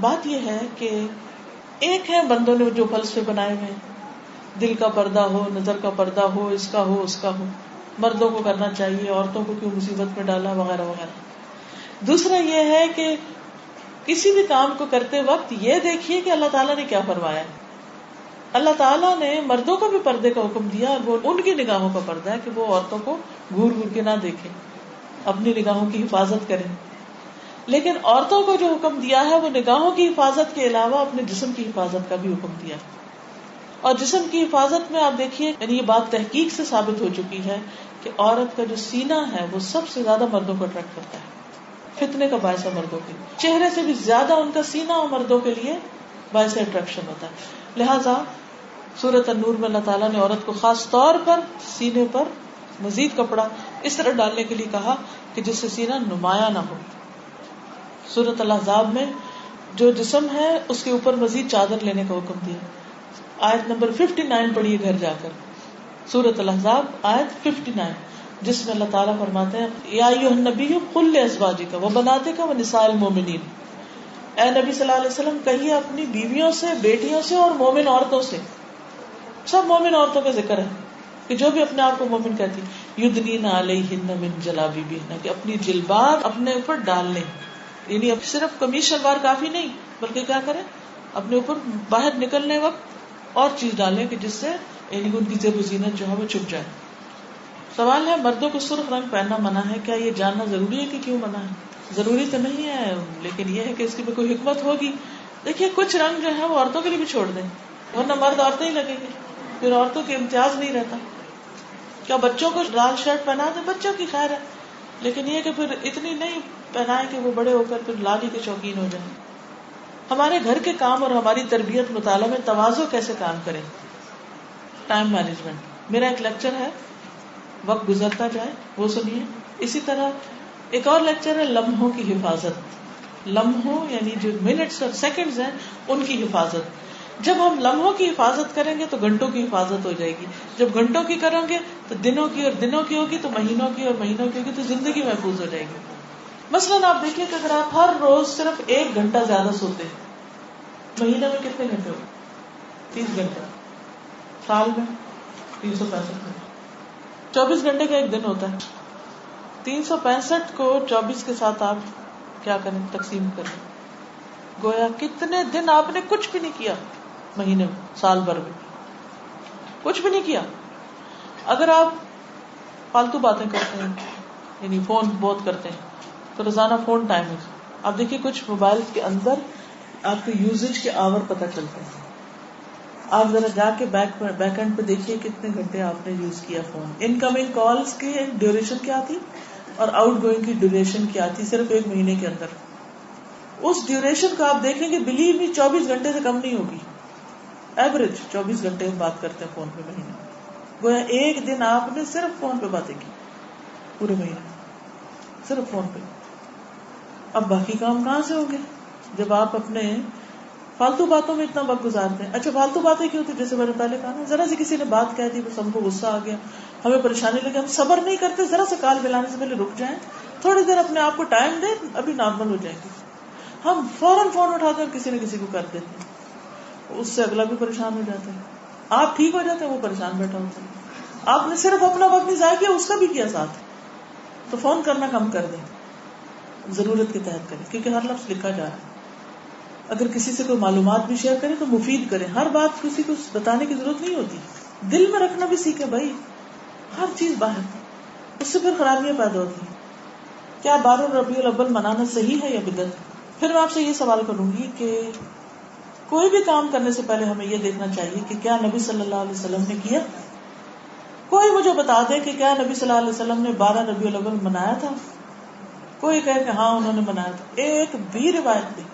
بات یہ ہے کہ ایک ہے بندوں نے جو فلسفے بنائے ہوئے ہیں، دل کا پردہ ہو، نظر کا پردہ ہو، اس کا ہو اس کا ہو، مردوں کو کرنا چاہیے، عورتوں کو کیوں مصیبت میں ڈالا، وغیرہ وغیرہ. دوسرا یہ ہے کہ کسی بھی کام کو کرتے وقت یہ دیکھیے کہ اللہ تعالیٰ نے کیا فرمایا ہے. اللہ تعالیٰ نے مردوں کو بھی پردے کا حکم دیا، اور وہ ان کی نگاہوں کا پردہ ہے کہ وہ عورتوں کو گور گور کے نہ دیکھیں، اپنی نگاہوں کی حفاظت کریں. لیکن عورتوں کو جو حکم دیا ہے وہ نگاہوں کی حفاظت کے علاوہ اپنے جسم کی حفاظت کا بھی حکم دیا. اور جسم کی حفاظت میں آپ دیکھیے، یعنی یہ بات تحقیق سے ثابت ہو چکی ہے کہ عورت کا جو سینہ ہے وہ سب سے زیادہ مردوں کو اٹریکٹ کرتا ہے، فتنے کا باعث ہے مردوں کے لیے. چہرے سے بھی زیادہ ان کا سینہ اور مردوں کے لیے باعث اٹریکشن ہوتا ہے. لہٰذا سورۃ النور میں اللہ تعالیٰ نے عورت کو خاص طور پر سینے پر مزید کپڑا اس طرح ڈالنے کے لیے کہا کہ جس سے سینہ نمایاں نہ ہو. سورۃ الاحزاب میں جو جسم ہے اس کے اوپر مزید چادر لینے کا حکم دیا. آیت نمبر 59 پڑھیے گھر جا کر، سورۃ الاحزاب آیت 59، جس میں اللہ تعالیٰ فرماتے ہیں یا ایھا النبی قل لازواجک وبناتک ونساء المؤمنین، اے نبی صلی اللہ علیہ وسلم کہیے اپنی بیویوں سے، بیٹیوں سے اور مومن عورتوں سے. سب مومن عورتوں کا ذکر ہے کہ جو بھی اپنے آپ کو مومن کہتی، یدنین علیہن من جلابیبہن، کہ اپنی جلباب اپنے اوپر ڈال لیں. یعنی اب صرف قمیص شلوار کافی نہیں، بلکہ کیا کریں، اپنے اوپر باہر نکلنے وقت اور چیز ڈالیں کہ جس سے یعنی ان کی زیب و زینت جو ہے وہ چھپ جائے. سوال ہے مردوں کو سرخ رنگ پہننا منع ہے، کیا یہ جاننا ضروری ہے کہ کیوں منع ہے؟ ضروری تو نہیں ہے، لیکن یہ ہے کہ اس کی بھی کوئی حکمت ہوگی. دیکھیے کچھ رنگ جو ہے وہ عورتوں کے لیے بھی چھوڑ دیں، ورنہ مرد عورتیں ہی لگیں گے، پھر عورتوں کے امتیاز نہیں رہتا. کیا بچوں کو لال شرٹ پہنا دیں؟ بچوں کی خیر ہے، لیکن یہ کہ پھر اتنی نہیں پہنائے کہ وہ بڑے ہو کر پھر لال ہی کے شوقین ہو جائیں. ہمارے گھر کے کام اور ہماری تربیت مطالعہ میں تواضع کیسے کام کریں. ٹائم مینجمنٹ میرا ایک لیکچر ہے، وقت گزرتا جائے، وہ سنیے. اسی طرح ایک اور لیکچر ہے لمحوں کی حفاظت. لمحوں یعنی جو منٹس اور سیکنڈز ہیں ان کی حفاظت. جب ہم لمحوں کی حفاظت کریں گے تو گھنٹوں کی حفاظت ہو جائے گی. جب گھنٹوں کی کریں گے تو دنوں کی، اور دنوں کی ہوگی تو مہینوں کی، اور مہینوں کی ہوگی تو زندگی محفوظ ہو جائے گی. مثلاً آپ دیکھیے کہ اگر آپ ہر روز صرف 1 گھنٹہ زیادہ سوتے ہیں، مہینے میں کتنے گھنٹے ہو؟ 30 گھنٹے. سال میں 365 گھنٹے، 24 گھنٹے کا ایک دن ہوتا ہے. 365 کو 24 کے ساتھ آپ کیا کریں، تقسیم کریں. گویا کتنے دن آپ نے کچھ بھی نہیں کیا مہینے میں، سال بھر میں کچھ بھی نہیں کیا. اگر آپ فالتو باتیں کرتے ہیں، یعنی فون بہت کرتے ہیں، تو روزانہ فون ٹائم ہے. آپ دیکھیے کچھ موبائل کے اندر آپ کے یوزیج کے آور پتہ چلتے ہیں. آپ ذرا جا کے بیک اینڈ پہ دیکھیے کتنے گھنٹے آپ نے یوز کیا فون. انکمنگ کالز کی ڈیوریشن کیا تھی اور آؤٹ گوئنگ کی ڈیوریشن کیا تھی صرف 1 مہینے کے اندر. اس ڈیوریشن کو آپ دیکھیں گے، بلیو می 24 گھنٹے سے کم نہیں ہوگی. ایوریج 24 گھنٹے ہم بات کرتے ہیں فون پہ مہینے. گویا ایک دن آپ نے صرف فون پہ باتیں کی، پورے مہینے صرف فون پہ. اب باقی کام کہاں سے ہوں گے جب آپ اپنے فالتو باتوں میں اتنا وقت گزارتے ہیں. اچھا فالتو باتیں کیوں تھی؟ جیسے میں نے پہلے کہا نا، ذرا سی کسی نے بات کہہ دی بس ہم کو غصہ آ گیا، ہمیں پریشانی لگی، ہم صبر نہیں کرتے، ذرا سا کال ملانے سے پہلے رک جائیں، تھوڑی دیر اپنے آپ کو ٹائم دیں، ابھی نارمل ہو جائیں گے. ہم فوراً فون اٹھا کر کسی نہ کسی کو کر دیتے ہیں، اس سے اگلا بھی پریشان ہو جاتا ہے. آپ ٹھیک ہو جاتے ہیں، وہ پریشان بیٹھا ہوتا ہے. آپ نے صرف اپنا وقت نہیں ضائع کیا، اس کا بھی کیا ساتھ. تو فون کرنا کم کر دیں، ضرورت کے تحت کریں، کیونکہ ہر لفظ لکھا جا رہا ہے. اگر کسی سے کوئی معلومات بھی شیئر کریں تو مفید کریں. ہر بات کسی کو بتانے کی ضرورت نہیں ہوتی. دل میں رکھنا بھی سیکھیں بھائی، ہر چیز باہر، اس سے پھر خرابیاں پیدا ہوتی ہیں. کیا 12 ربیع الاول منانا صحیح ہے یا بدعت؟ پھر میں آپ سے یہ سوال کروں گی کہ کوئی بھی کام کرنے سے پہلے ہمیں یہ دیکھنا چاہیے کہ کیا نبی صلی اللہ علیہ وسلم نے کیا. کوئی مجھے بتا دے کہ کیا نبی صلی اللہ علیہ وسلم نے 12 ربیع الاول منایا تھا. کوئی کہے کہ ہاں انہوں نے منایا تھا. ایک بھی روایت نہیں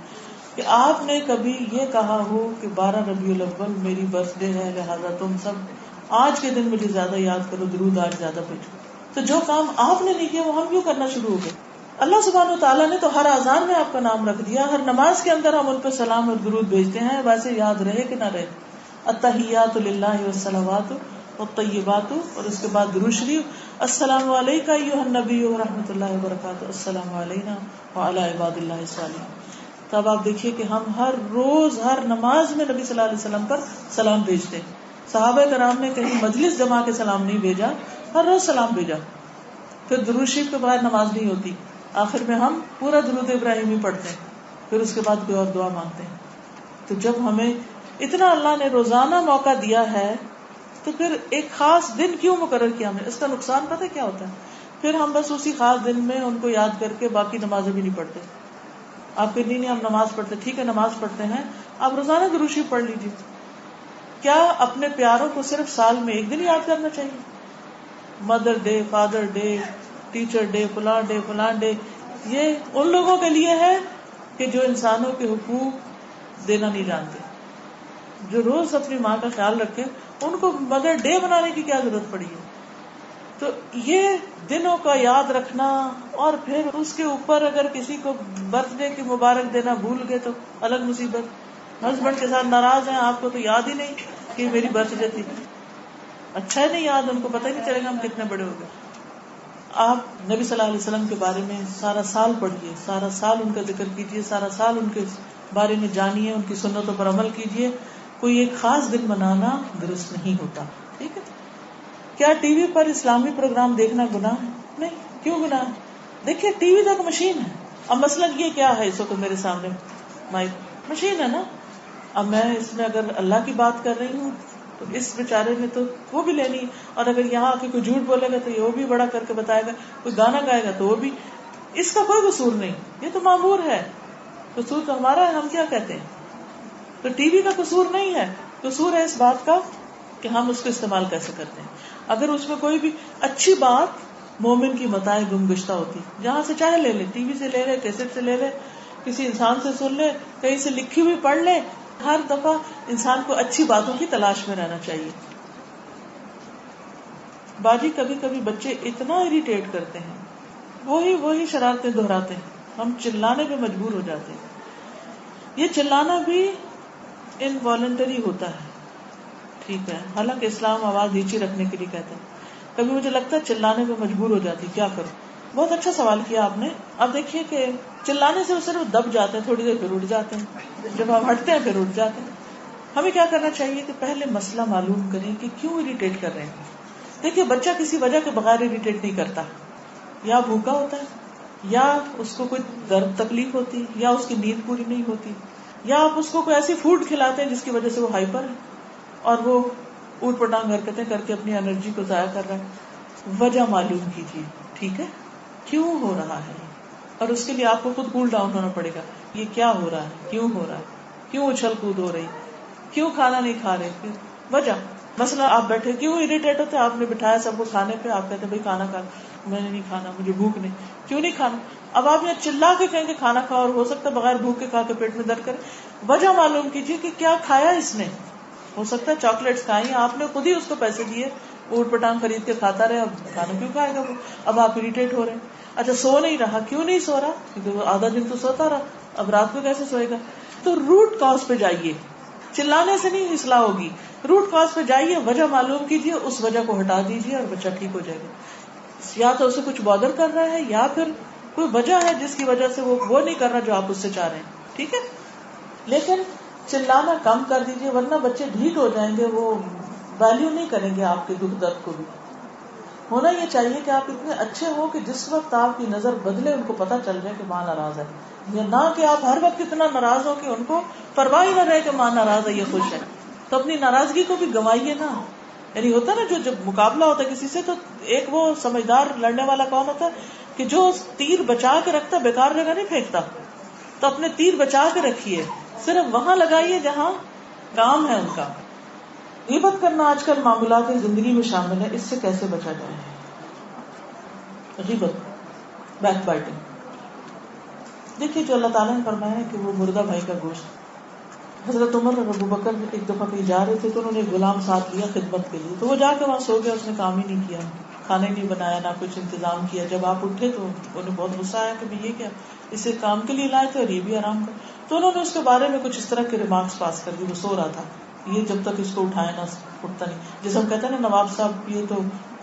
کہ آپ نے کبھی یہ کہا ہو کہ 12 ربیع الاول میری برتھ ڈے ہے، لہٰذا تم سب آج کے دن مجھے زیادہ یاد کرو، درود آج زیادہ بھیجو. تو جو کام آپ نے نہیں کیا وہ ہم کیوں کرنا شروع ہو گئے؟ اللہ سبحانہ و تعالیٰ نے تو ہر اذان میں آپ کا نام رکھ دیا، ہر نماز کے اندر ہم ان پہ سلام اور درود بھیجتے ہیں. ویسے یاد رہے کہ نہ رہے. التحیات للہ والصلوات والطیبات، اور اس کے بعد درود شریف السلام علیکہ ایھا النبی ورحمۃ اللہ وبرکاتہ، السلام علینا وعلی عباد اللہ الصالحین. تب آپ دیکھیے کہ ہم ہر روز ہر نماز میں نبی صلی اللہ علیہ وسلم پر سلام بھیجتے ہیں. صحابہ کرام نے کہیں مجلس جما کے سلام نہیں بھیجا، ہر روز سلام بھیجا. پھر درود شریف کے بعد نماز نہیں ہوتی، آخر میں ہم پورا درود ابراہیمی پڑھتے ہیں، پھر اس کے بعد کوئی اور دعا مانگتے ہیں. تو جب ہمیں اتنا اللہ نے روزانہ موقع دیا ہے تو پھر ایک خاص دن کیوں مقرر کیا ہمیں؟ اس کا نقصان پتہ کیا ہوتا ہے؟ پھر ہم بس اسی خاص دن میں ان کو یاد کر کے باقی نمازیں بھی نہیں پڑھتے. آپ کہ نہیں ہم نماز پڑھتے، ٹھیک ہے نماز پڑھتے ہیں، آپ روزانہ درود شریف پڑھ لیجیے. کیا اپنے پیاروں کو صرف سال میں ایک دن یاد کرنا چاہیے؟ Mother day, father day, teacher day, فلاں ڈے، یہ ان لوگوں کے لیے ہے کہ جو انسانوں کے حقوق دینا نہیں جانتے. جو روز اپنی ماں کا خیال رکھے ان کو مدر ڈے بنانے کی کیا ضرورت پڑی ہے؟ تو یہ دنوں کا یاد رکھنا، اور پھر اس کے اوپر اگر کسی کو برتھ ڈے کی مبارک دینا بھول گئے تو الگ مصیبت. ہسبینڈ کے ساتھ ناراض ہیں، آپ کو تو یاد ہی نہیں کہ میری برتھ ڈے تھی. اچھا ہے نہیں یاد، ان کو پتہ ہی نہیں چلے گا ہم کتنے بڑے ہو گئے. آپ نبی صلی اللہ علیہ وسلم کے بارے میں سارا سال پڑھیے، سارا سال ان کا ذکر کیجیے، سارا سال ان کے بارے میں جانیے، ان کی سنتوں پر عمل کیجیے. کوئی ایک خاص دن منانا درست نہیں ہوتا. ٹھیک ہے. کیا ٹی وی پر اسلامی پروگرام دیکھنا گناہ ہے؟ نہیں. کیوں گناہ ہے؟ دیکھیے ٹی وی تک مشین ہے. اب مثلا یہ کیا ہے، اس وقت میرے سامنے مائک مشین ہے نا. اب میں اس میں اگر اللہ کی بات کر رہی ہوں تو اس بیچارے نے تو وہ بھی لینی، اور اگر یہاں آ کے کوئی جھوٹ بولے گا تو یہ وہ بھی بڑا کر کے بتائے گا، کوئی گانا گائے گا تو وہ بھی. اس کا کوئی قصور نہیں، یہ تو معمور ہے. قصور تو ہمارا ہے، ہم کیا کہتے ہیں. تو ٹی وی کا قصور نہیں ہے، قصور ہے اس بات کا کہ ہم اس کو استعمال کیسے کرتے ہیں. اگر اس میں کوئی بھی اچھی بات مومن کی متاع گم گشتہ ہوتی، جہاں سے چاہے لے لے، ٹی وی سے لے لے، کیسٹ سے لے لے، کسی انسان سے سن لے، کہیں سے لکھی ہوئی پڑھ لے. ہر دفعہ انسان کو اچھی باتوں کی تلاش میں رہنا چاہیے. باجی کبھی کبھی بچے اتنا اریٹیٹ کرتے ہیں، وہی شرارتیں دہراتے ہیں، ہم چلانے پہ مجبور ہو جاتے ہیں. یہ چلانا بھی انوالنٹری ہوتا ہے، ٹھیک ہے، حالانکہ اسلام آواز نیچے رکھنے کے لیے کہتا ہے. کبھی مجھے لگتا ہے چلانے پہ مجبور ہو جاتی، کیا کروں. بہت اچھا سوال کیا آپ نے. اب دیکھیے کہ چلانے سے وہ صرف دب جاتے ہیں، تھوڑی دیر پھر اٹھ جاتے ہیں، جب ہم ہٹتے ہیں پھر اٹھ جاتے ہیں. ہمیں کیا کرنا چاہیے کہ پہلے مسئلہ معلوم کریں کہ کیوں اریٹیٹ کر رہے ہیں. دیکھیے بچہ کسی وجہ کے بغیر اریٹیٹ نہیں کرتا. یا بھوکا ہوتا ہے، یا اس کو کوئی درد تکلیف ہوتی، یا اس کی نیند پوری نہیں ہوتی، یا آپ اس کو کوئی ایسی فوڈ کھلاتے ہیں جس کی وجہ سے وہ ہائپر ہے اور وہ اوٹ پٹانگ حرکتیں کر کے اپنی انرجی کو ضائع کر رہا ہے. وجہ معلوم کیجیے، ٹھیک ہے، کیوں ہو رہا ہے. اور اس کے لیے آپ کو خود کول ڈاؤن ہونا پڑے گا. یہ کیا ہو رہا ہے، کیوں ہو رہا ہے، کیوں اچھل کود ہو رہی، کیوں کھانا نہیں کھا رہے، وجہ. مثلا آپ بیٹھے کیوں اریٹیٹ ہوتے، آپ نے بٹھایا سب کو کھانے پہ، آپ کہتے بھائی کھانا کھا. میں نے نہیں کھانا، مجھے بھوک نہیں. کیوں نہیں کھانا؟ اب آپ یہاں چلا کے کہیں کہ کھانا کھاؤ، اور ہو سکتا ہے بغیر بھوک کے کھا کے پیٹ میں درد کرے. وجہ معلوم کیجیے کہ کیا کھایا اس نے. ہو سکتا ہے چاکلیٹس کھائی، آپ نے خود ہی اس کو پیسے دیے، اوٹ پٹانگ خرید کے کھاتا رہے، اب کھانا کیوں کھائے گا وہ. اب آپ اریٹیٹ ہو رہے ہیں. اچھا سو نہیں رہا، کیوں نہیں سو رہا؟ کیونکہ وہ آدھا دن تو سوتا رہا، اب رات کو کیسے سوئے گا. تو روٹ کاز پہ جائیے، چلانے سے نہیں اصلاح ہوگی. روٹ کاز پہ جائیے، وجہ معلوم کیجیے، اس وجہ کو ہٹا دیجیے اور بچہ ٹھیک ہو جائے گا. یا تو اسے کچھ بادر کر رہا ہے، یا پھر کوئی وجہ ہے جس کی وجہ سے وہ نہیں کر رہا جو آپ اس سے چاہ رہے ہیں. ٹھیک ہے، لیکن چلانا کم کر دیجیے، ورنہ بچے ڈھیٹ ہو جائیں گے، وہ ویلیو نہیں کریں گے آپ کے دکھ درد کو بھی. ہونا یہ چاہیے کہ آپ اتنے اچھے ہو کہ جس وقت آپ کی نظر بدلے ان کو پتا چل جائے کہ ماں ناراض ہے، یا نہ کہ آپ ہر وقت اتنا ناراض ہو کہ ان کو پرواہ ہی نہ رہے کہ ماں ناراض ہے یا خوش ہے. تو اپنی ناراضگی کو بھی گنوائیے نا. یعنی ہوتا ہے نا جب مقابلہ ہوتا ہے کسی سے، تو ایک وہ سمجھدار لڑنے والا کون ہوتا ہے کہ جو تیر بچا کے رکھتا، بیکار جگہ نہیں پھینکتا. تو اپنے تیر بچا کے رکھیے، صرف وہاں لگائیے جہاں کام ہے ان کا. غیبت کرنا آج کل معمولات زندگی میں شامل ہے، اس سے کیسے بچا جائے؟ غیبت، بیک بائٹنگ. دیکھیے جو اللہ تعالیٰ نے فرمایا ہے کہ وہ مردہ بھائی کا گوشت. حضرت عمر اور ابو بکر ایک دفعہ کہیں جا رہے تھے تو انہوں نے ایک غلام ساتھ لیا خدمت کے لیے. تو وہ جا کے وہاں سو گیا، اس نے کام ہی نہیں کیا، کھانے نہیں بنایا، نہ کچھ انتظام کیا. جب آپ اٹھے تو انہیں بہت غصہ آیا کہ یہ کیا، اسے کام کے لیے لائے تھے اور یہ بھی آرام کر. تو انہوں نے اس کے بارے میں کچھ اس طرح کے ریمارکس پاس کر دی. وہ سو رہا تھا. یہ جب تک اس کو اٹھائے نہ اٹھتا نہیں. جیسے ہم کہتے ہیں نا نواب صاحب یہ تو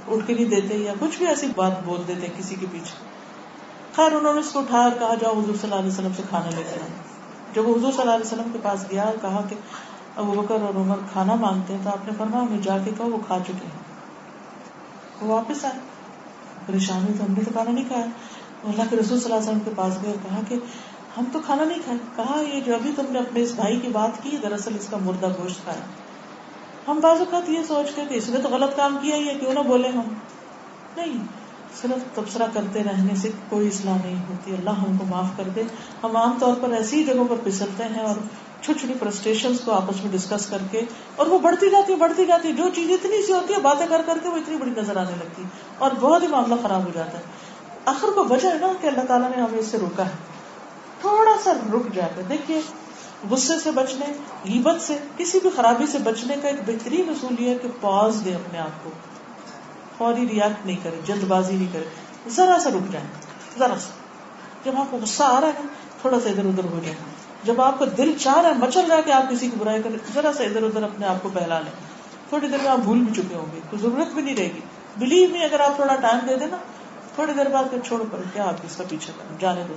اٹھ کے نہیں دیتے یا کچھ بھی ایسی بات بول دیتے کسی کے پیچھے. خیر انہوں نے اس کو اٹھایا اور کہا جاؤ حضور صلی اللہ علیہ وسلم سے کھانا لے کر آئے. جب وہ حضور صلی اللہ علیہ وسلم کے پاس گیا اور کہا کہ ابو بکر اور عمر کھانا مانگتے ہیں تو آپ نے فرمایا انہیں جا کے کہو وہ کھا چکے ہیں. وہ واپس آئے پریشان ہوئی تو ہم نے تو کھانا نہیں کھایا. اللہ کے رسول صلی اللہ علیہ وسلم کے پاس گئے اور کہا کہ ہم تو کھانا نہیں کھائے. کہا یہ جو ابھی تم نے اپنے اس بھائی کی بات کی دراصل اس کا مردہ گوشت کھایا. ہم بعض اوقات یہ سوچ کے کہ اس نے تو غلط کام کیا ہی ہے کیوں نہ بولے ہم. نہیں, صرف تبصرہ کرتے رہنے سے کوئی اصلاح نہیں ہوتی. اللہ ہم کو معاف کر دے. ہم عام طور پر ایسی جگہوں پر پھسلتے ہیں اور چھوٹی چھوٹی فرسٹریشنز کو آپس میں ڈسکس کر کے, اور وہ بڑھتی جاتی. جو چیز اتنی سی ہوتی ہے باتیں کر کر کے وہ اتنی بڑی نظر آنے لگتی اور بہت ہی معاملہ خراب ہو جاتا ہے. آخر کو وجہ ہے نا کہ اللہ تعالیٰ نے ہمیں اس سے روکا ہے. تھوڑا سا رک جاتے. دیکھیے غصے سے بچنے, غیبت سے, کسی بھی خرابی سے بچنے کا ایک بہترین اصول یہ ہے کہ پاز دے اپنے آپ کو, فوری ریاکٹ نہیں کرے, جلد بازی نہیں کرے, ذرا سا رک جائیں. ذرا سا جب آپ کو غصہ آ رہا ہے نا تھوڑا سا ادھر ادھر ہو جائیں. جب آپ کا دل چاہ رہا ہے, مچل رہا ہے کہ آپ کسی کی برائی کریں, ذرا سا ادھر ادھر اپنے آپ کو بہلا لیں. تھوڑی دیر میں آپ بھول بھی چکے ہوں گے, کوئی ضرورت بھی نہیں رہے گی. بلیو می, اگر آپ تھوڑا ٹائم دے دیں نا تھوڑی دیر بعد پھر چھوڑو کرو, کیا آپ اس کا پیچھے کریں, جانے دو.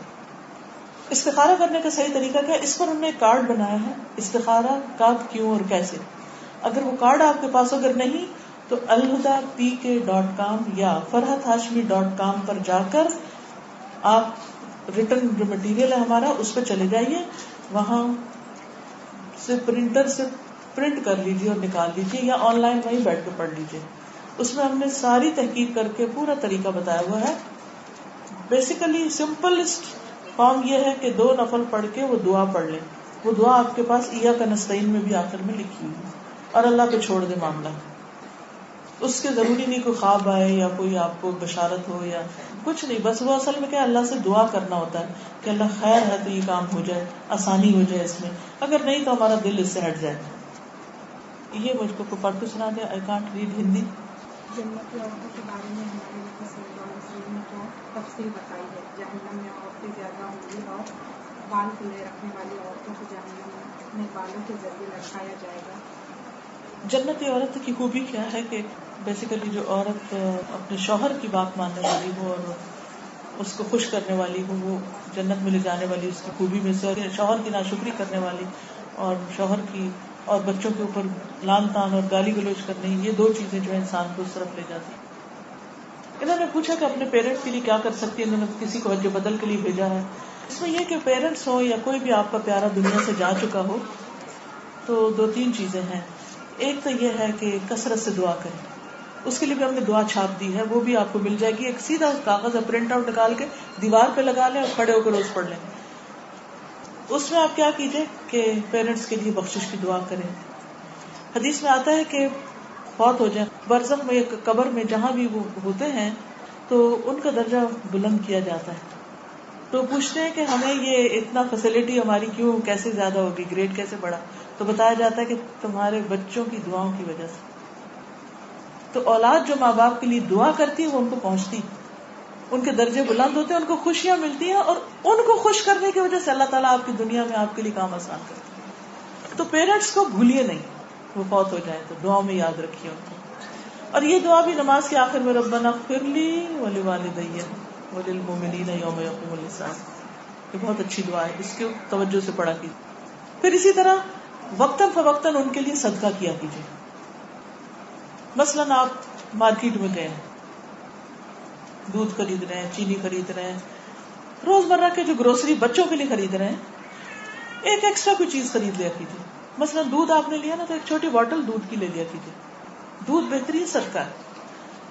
استخارہ کرنے کا صحیح طریقہ کیا ہے, اس پر ہم نے ایک کارڈ بنایا ہے, استخارہ کب, کیوں اور کیسے. اگر وہ کارڈ آپ کے پاس اگر نہیں تو alhuda.pk.com یا farhathashmi.com پر جا کر آپ ریٹن جو مٹیریل ہے ہمارا اس پہ چلے جائیے, وہاں سے پرنٹر سے پرنٹ کر لیجیے اور نکال لیجیے, یا آن لائن وہیں بیٹھ کے پڑھ لیجیے. اس میں ہم نے ساری تحقیق کر کے پورا طریقہ بتایا ہوا ہے. بیسیکلی سمپلسٹ فارم یہ ہے کہ 2 نفل پڑھ کے وہ دعا پڑھ لیں. وہ دعا آپ کے پاس ایاک نستعین میں بھی آخر میں لکھی ہوئی ہے, اور اللہ پہ چھوڑ دے معاملہ. اس کے ضروری نہیں کوئی خواب آئے یا کوئی آپ کو بشارت ہو یا کچھ نہیں, بس وہ اصل میں کیا اللہ سے دعا کرنا ہوتا ہے کہ اللہ خیر ہے تو یہ کام ہو جائے, آسانی ہو جائے اس میں, اگر نہیں تو ہمارا دل اس سے ہٹ جائے. یہ مجھ کو پڑھ کے سنا دیا. I can't read Hindi. جنتی عورتوں کے بارے میں ہمارے نبی صلی اللہ علیہ وسلم نے کیا تفصیل بتائی ہے. جہنم میں عورتیں زیادہ ہوں گی اور بال کھلے رکھنے والی عورتوں کو جہنم میں بالوں کے ذریعے لٹکایا جائے گا. جنتی عورت کی خوبی کیا ہے کہ بیسیکلی جو عورت اپنے شوہر کی بات ماننے والی ہو اور اس کو خوش کرنے والی ہو, وہ جنت میں لے جانے والی اس کی خوبی میں سے. شوہر کی ناشکری کرنے والی اور شوہر کی اور بچوں کے اوپر لان تان اور گالی گلوچ کرنے, یہ 2 چیزیں جو ہے انسان کو اس طرف لے جاتی. انہوں نے پوچھا کہ اپنے پیرنٹس کے لیے کیا کر سکتی ہے. انہوں نے کسی کو حج بدل کے لیے بھیجا ہے. اس میں یہ کہ پیرنٹس ہو یا کوئی بھی آپ کا پیارا دنیا سے جا چکا ہو تو 2-3 چیزیں ہیں. ایک تو یہ ہے کہ کثرت سے دعا کریں. اس کے لیے بھی ہم نے دعا چھاپ دی ہے, وہ بھی آپ کو مل جائے گی. ایک سیدھا کاغذ پرنٹ آؤٹ نکال کے دیوار پہ لگا لیں اور کھڑے ہو کر روز پڑھ لیں. اس میں آپ کیا کیجئے کہ پیرنٹس کے لیے بخشش کی دعا کریں. حدیث میں آتا ہے کہ فوت ہو جائیں برزخ میں, قبر میں, جہاں بھی وہ ہوتے ہیں تو ان کا درجہ بلند کیا جاتا ہے. تو پوچھتے ہیں کہ ہمیں یہ اتنا فیسلٹی ہماری کیوں, کیسے زیادہ ہوگی, گریڈ کیسے بڑھا. تو بتایا جاتا ہے کہ تمہارے بچوں کی دعاؤں کی وجہ سے. تو اولاد جو ماں باپ کے لیے دعا کرتی ہے وہ ان کو پہنچتی, ان کے درجے بلند ہوتے ہیں, ان کو خوشیاں ملتی ہیں, اور ان کو خوش کرنے کی وجہ سے اللہ تعالیٰ آپ کی دنیا میں آپ کے لیے کام آسان کرتے ہیں. تو پیرنٹس کو بھولیے نہیں, وہ فوت ہو جائے تو دعاؤں میں یاد رکھیے ان کو. اور یہ دعا بھی نماز کے آخر میں ربنا اغفر لی ولوالدی وللمؤمنین یوم یقوم الحساب, یہ بہت اچھی دعا ہے, اس کو توجہ سے پڑھا کیجیے. پھر اسی طرح وقتاً فوقتاً ان کے لیے صدقہ کیا کیجیے. مثلاً آپ مارکیٹ میں گئے, دودھ خرید رہے ہیں, چینی خرید رہے ہیں, روزمرہ کے جو گروسری بچوں کے لیے خرید رہے ہیں, ایک ایکسٹرا کوئی چیز خرید لیا کیجیے. مثلاً دودھ آپ نے لیا نا تو ایک چھوٹی بوٹل دودھ کی لے لیا کیجیے. دودھ بہترین صدقہ ہے.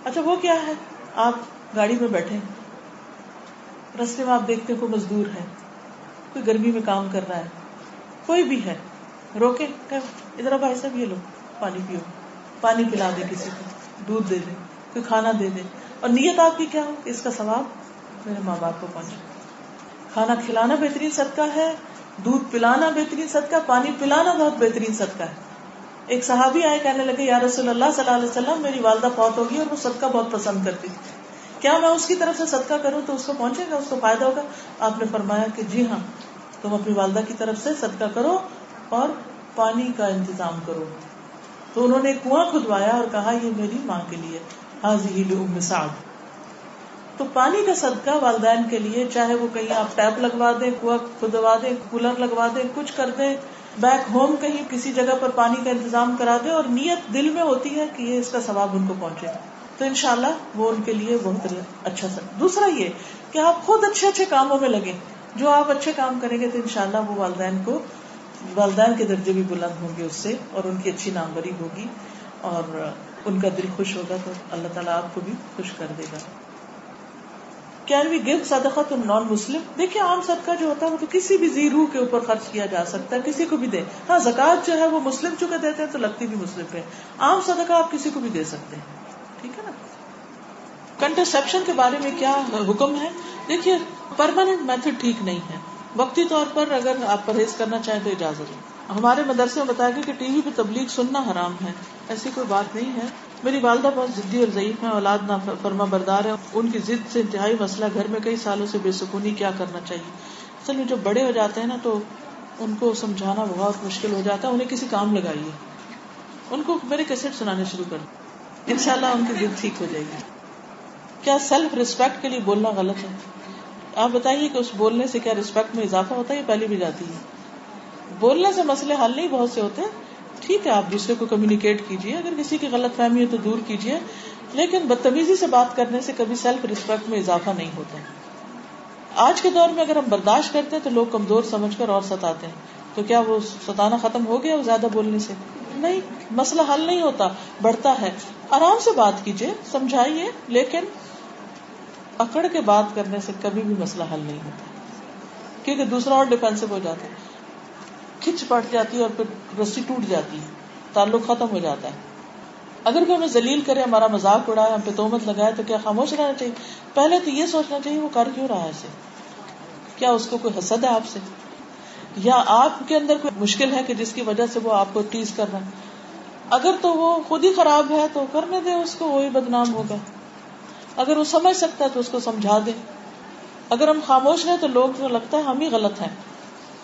اچھا وہ کیا ہے, آپ گاڑی میں بیٹھے, رستے میں آپ دیکھتے کوئی مزدور ہے, کوئی گرمی میں کام کر رہا ہے, کوئی بھی ہے, روکے کہ ادھر بھائی صاحب یہ لو پانی پیو, پانی پلا دے, کسی کو دودھ دے دے, کوئی کھانا دے دے, اور نیت آپ کی کیا ہو کہ اس کا ثواب میرے ماں باپ کو پہنچے. کھانا کھلانا بہترین صدقہ ہے, دودھ پلانا بہترین صدقہ, پانی پلانا بہت بہترین صدقہ ہے. ایک صحابی آئے, کہنے لگے یا رسول اللہ صلی اللہ علیہ وسلم, میری والدہ فوت ہوگی اور وہ صدقہ بہت پسند کرتی, کیا میں اس کی طرف سے صدقہ کروں تو اس کو پہنچے گا, اس کو فائدہ ہوگا؟ آپ نے فرمایا کہ جی ہاں, تم اپنی والدہ کی طرف سے صدقہ کرو اور پانی کا انتظام کرو. تو انہوں نے ایک کنواں کھدوایا اور کہا یہ میری ماں کے لیے، ہذہ لأم سعد. تو پانی کا صدقہ والدین کے لیے، چاہے وہ کہیں آپ ٹیپ لگوا دیں، کنواں کھدوا دیں، کولر لگوا دیں، کچھ کر دیں، بیک ہوم کہیں کسی جگہ پر پانی کا انتظام کرا دیں، اور نیت دل میں ہوتی ہے کہ یہ اس کا ثواب ان کو پہنچے، تو انشاءاللہ وہ ان کے لیے بہت اچھا سا. دوسرا یہ کہ آپ خود اچھے اچھے کاموں میں لگیں. جو آپ اچھے کام کریں گے تو انشاءاللہ وہ والدین کے درجے بھی بلند ہوں گے اس سے، اور ان کی اچھی ناموری ہوگی اور ان کا دل خوش ہوگا، تو اللہ تعالیٰ آپ کو بھی خوش کر دے گا. Can we give صدقہ to non-Muslim؟ دیکھیں عام صدقہ جو ہوتا ہے وہ تو کسی بھی ذی روح کے اوپر خرچ کیا جا سکتا ہے، کسی کو بھی دیں. ہاں زکوٰۃ جو ہے وہ مسلم چونکہ دیتے ہیں تو لگتی بھی مسلم پہ. عام صدقہ آپ کسی کو بھی دے سکتے ہیں، ٹھیک ہے نا. کنٹرسیپشن کے بارے میں کیا حکم ہے؟ دیکھیے پرماننٹ میتھڈ ٹھیک نہیں ہے، وقتی طور پر اگر آپ پرہیز کرنا چاہیں تو اجازت ہے. ہمارے مدرسے میں بتایا گیا کہ ٹی وی پہ تبلیغ سننا حرام ہے، ایسی کوئی بات نہیں ہے. میری والدہ بہت ضدی اور ضعیف ہیں، اولاد نہ فرما بردار ہے، ان کی ضد سے انتہائی مسئلہ، گھر میں کئی سالوں سے بے سکونی، کیا کرنا چاہیے؟ اصل میں جب بڑے ہو جاتے ہیں نا تو ان کو سمجھانا بہت مشکل ہو جاتا ہے. انہیں کسی کام لگائیے، ان کو میرے کیسٹ سنانے شروع کر دیں، انشاءاللہ ان کی ضد ٹھیک ہو جائے گی. کیا سیلف ریسپیکٹ کے لیے بولنا غلط ہے؟ آپ بتائیے کہ اس بولنے سے کیا ریسپیکٹ میں اضافہ ہوتا ہے یا پہلے بھی جاتی ہے؟ بولنے سے مسئلے حل نہیں بہت سے ہوتے ہیں. ٹھیک ہے آپ دوسرے کو کمیونیکیٹ کیجیے، اگر کسی کی غلط فہمی ہے تو دور کیجیے، لیکن بدتمیزی سے بات کرنے سے کبھی سیلف ریسپیکٹ میں اضافہ نہیں ہوتا. آج کے دور میں اگر ہم برداشت کرتے ہیں تو لوگ کمزور سمجھ کر اور ستاتے ہیں، تو کیا وہ ستانا ختم ہو گیا زیادہ بولنے سے؟ نہیں، مسئلہ حل نہیں ہوتا، بڑھتا ہے. آرام سے بات کیجیے، سمجھائیے، لیکن اکڑ کے بات کرنے سے کبھی بھی مسئلہ حل نہیں ہوتا، کیونکہ دوسرا اور ڈیفینسو ہو جاتا ہے، کھچ پڑ جاتی ہے اور پھر رسی ٹوٹ جاتی ہے، تعلق ختم ہو جاتا ہے. اگر کوئی ہمیں ذلیل کرے، ہمارا مذاق اڑائے، ہم پہ تہمت لگائے تو کیا خاموش رہنا چاہیے؟ پہلے تو یہ سوچنا چاہیے وہ کر کیوں رہا ہے اسے، کیا اس کو کوئی حسد ہے آپ سے، یا آپ کے اندر کوئی مشکل ہے کہ جس کی وجہ سے وہ آپ کو ٹیز کر رہا ہے. اگر تو وہ خود ہی خراب ہے تو کرنے دیں اس کو، وہی بدنام ہوگا. اگر وہ سمجھ سکتا ہے تو اس کو سمجھا دیں. اگر ہم خاموش رہیں تو لوگ کو لگتا ہے ہم ہی غلط ہیں.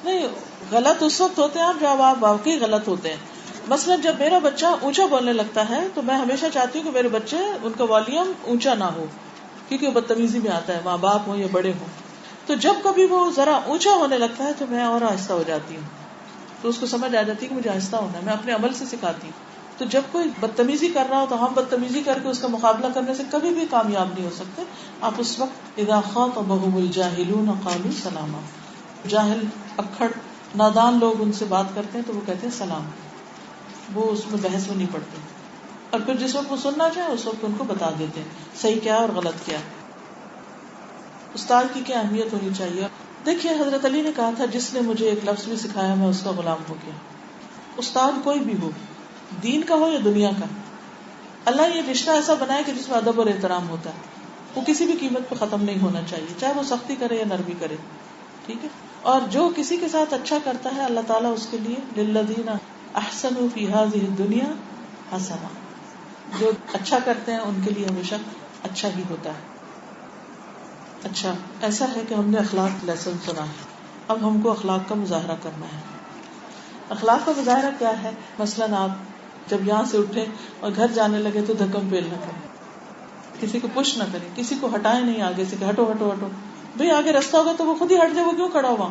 نہیں، غلط اس وقت ہوتے ہیں جب آپ واقعی غلط ہوتے ہیں. مثلا جب میرا بچہ اونچا بولنے لگتا ہے تو میں ہمیشہ چاہتی ہوں کہ میرے بچے ان کا والیوم اونچا نہ ہو، کیونکہ وہ بدتمیزی میں آتا ہے، ماں باپ ہوں یا بڑے ہوں. تو جب کبھی وہ ذرا اونچا ہونے لگتا ہے تو میں اور آہستہ ہو جاتی ہوں، تو اس کو سمجھ آ جاتی ہے کہ مجھے آہستہ ہونا ہے. میں اپنے عمل سے سکھاتی ہوں. تو جب کوئی بدتمیزی کر رہا ہو تو ہم بدتمیزی کر کے اس کا مقابلہ کرنے سے کبھی بھی کامیاب نہیں ہو سکتے. آپ اس وقت اذا خاطبهم الجاهلون قالوا سلاما، جاہل اکھڑ نادان لوگ ان سے بات کرتے ہیں تو وہ کہتے ہیں سلام، وہ اس میں بحث میں نہیں پڑتے، اور پھر جس وقت وہ سننا چاہے اس وقت ان کو بتا دیتے ہیں صحیح کیا اور غلط کیا. استاد کی کیا اہمیت ہونی چاہیے؟ دیکھیے حضرت علی نے کہا تھا جس نے مجھے ایک لفظ بھی سکھایا میں اس کا غلام ہو گیا. استاد کوئی بھی ہو، دین کا ہو یا دنیا کا، اللہ یہ رشتہ ایسا بنائے کہ جس میں ادب اور احترام ہوتا ہے، وہ کسی بھی قیمت پہ ختم نہیں ہونا چاہیے، چاہے وہ سختی کرے یا نرمی کرے. ٹھیک ہے. اور جو کسی کے ساتھ اچھا کرتا ہے اللہ تعالیٰ اس کے لیے للذین احسنوا فی ہذہ الدنیا حسنہ، جو اچھا کرتے ہیں ان کے لیے ہمیشہ اچھا ہی ہوتا ہے. اچھا ایسا ہے کہ ہم نے اخلاق لیسن سنا ہے، اب ہم کو اخلاق کا مظاہرہ کرنا ہے. اخلاق کا مظاہرہ کیا ہے؟ مثلاً آپ جب یہاں سے اٹھیں اور گھر جانے لگے تو دھکم پیل نہ کریں، کسی کو پش نہ کریں، کسی کو ہٹائیں نہیں آگے سے کہ ہٹو ہٹو ہٹو. بھئی آگے رستہ ہوگا تو وہ خود ہی ہٹ جائے، وہ کیوں کھڑا ہوا؟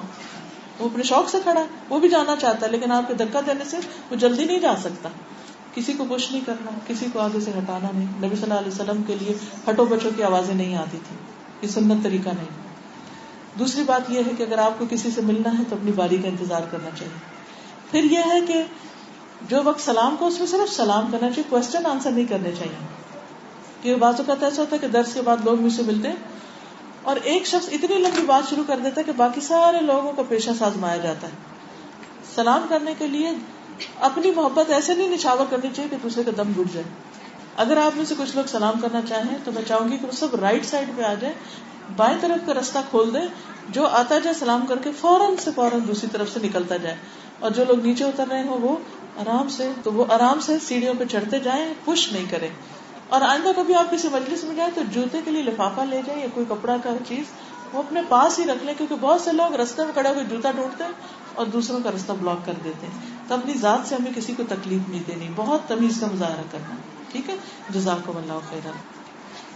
وہ اپنے شوق سے کھڑا ہے، وہ بھی جانا چاہتا ہے، لیکن آپ کے دھکا دینے سے وہ جلدی نہیں جا سکتا. کسی کو پش نہیں کرنا، کسی کو آگے سے ہٹانا نہیں. نبی صلی اللہ علیہ وسلم کے لیے ہٹو بچو کی آوازیں نہیں آتی تھی، یہ سنت طریقہ نہیں. دوسری بات یہ ہے کہ اگر آپ کو کسی سے ملنا ہے تو اپنی باری کا انتظار کرنا چاہیے. پھر یہ ہے کہ جو وقت سلام کو اس میں صرف سلام کرنا چاہیے، کوسچن آنسر نہیں کرنے چاہیے. کہ بعض اوقات ایسا ہوتا ہے کہ درس کے بعد لوگ مجھ سے ملتے ہیں اور ایک شخص اتنی لمبی بات شروع کر دیتا ہے کہ باقی سارے لوگوں کا پیشہ سازمایا جاتا ہے. سلام کرنے کے لیے اپنی محبت ایسے نہیں نچھاور کرنی چاہیے کہ دوسرے کا دم گھٹ جائے. اگر آپ میں سے کچھ لوگ سلام کرنا چاہیں تو میں چاہوں گی کہ وہ سب رائٹ سائڈ پہ آ جائیں، بائیں طرف کا راستہ کھول دیں، جو آتا جائے سلام کر کے فوراً دوسری طرف سے نکلتا جائے. اور جو لوگ نیچے اتر رہے ہوں وہ آرام سے سیڑھیوں پہ چڑھتے جائیں، پش نہیں کریں. اور آئندہ کبھی آپ کسی مجلس میں جائیں تو جوتے کے لیے لفافہ لے جائیں یا کوئی کپڑا کا چیز وہ اپنے پاس ہی رکھ لیں، کیونکہ بہت سے لوگ رستے میں کھڑے ہو کے جوتا ڈھونڈتے ہیں اور دوسروں کا رستہ بلاک کر دیتے ہیں. تو اپنی ذات سے ہمیں کسی کو تکلیف نہیں دینی، بہت تمیز کا مظاہرہ کرنا. ٹھیک ہے، جزاکم اللہ خیرا.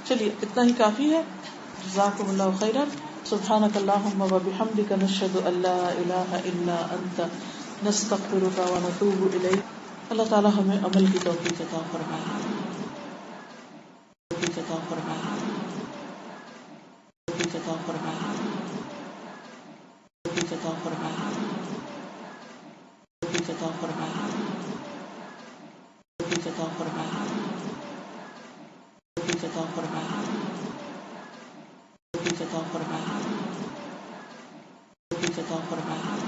چلیے اتنا ہی کافی ہے. جزاکم اللہ خیرا. سبحانک اللہم و بحمدک، نشہد ان لا الہ الا انت، نستغفرک و نتوب الیک. اللہ تعالی ہمیں عمل کی توفیق عطا فرمائے. توفیق عطا فرمائے. توفیق عطا فرمائے. توفیق عطا فرمائے. توفیق عطا فرمائے. توفیق عطا فرمائے. توفیق عطا فرمائے. توفیق عطا فرمائے. توفیق عطا فرمائے.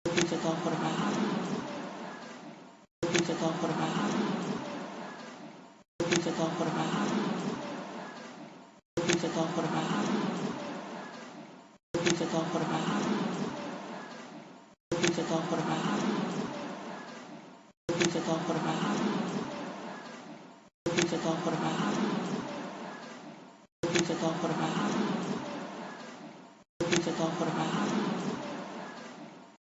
توفیق عطا فرمائے. توفیق عطا فرمائے. توفیق عطا فرمائے. توفیق عطا فرمائے. توفیق عطا فرمائے. توفیق عطا فرمائے. توفیق عطا فرمائے. توفیق عطا فرمائے. توفیق عطا فرمائے.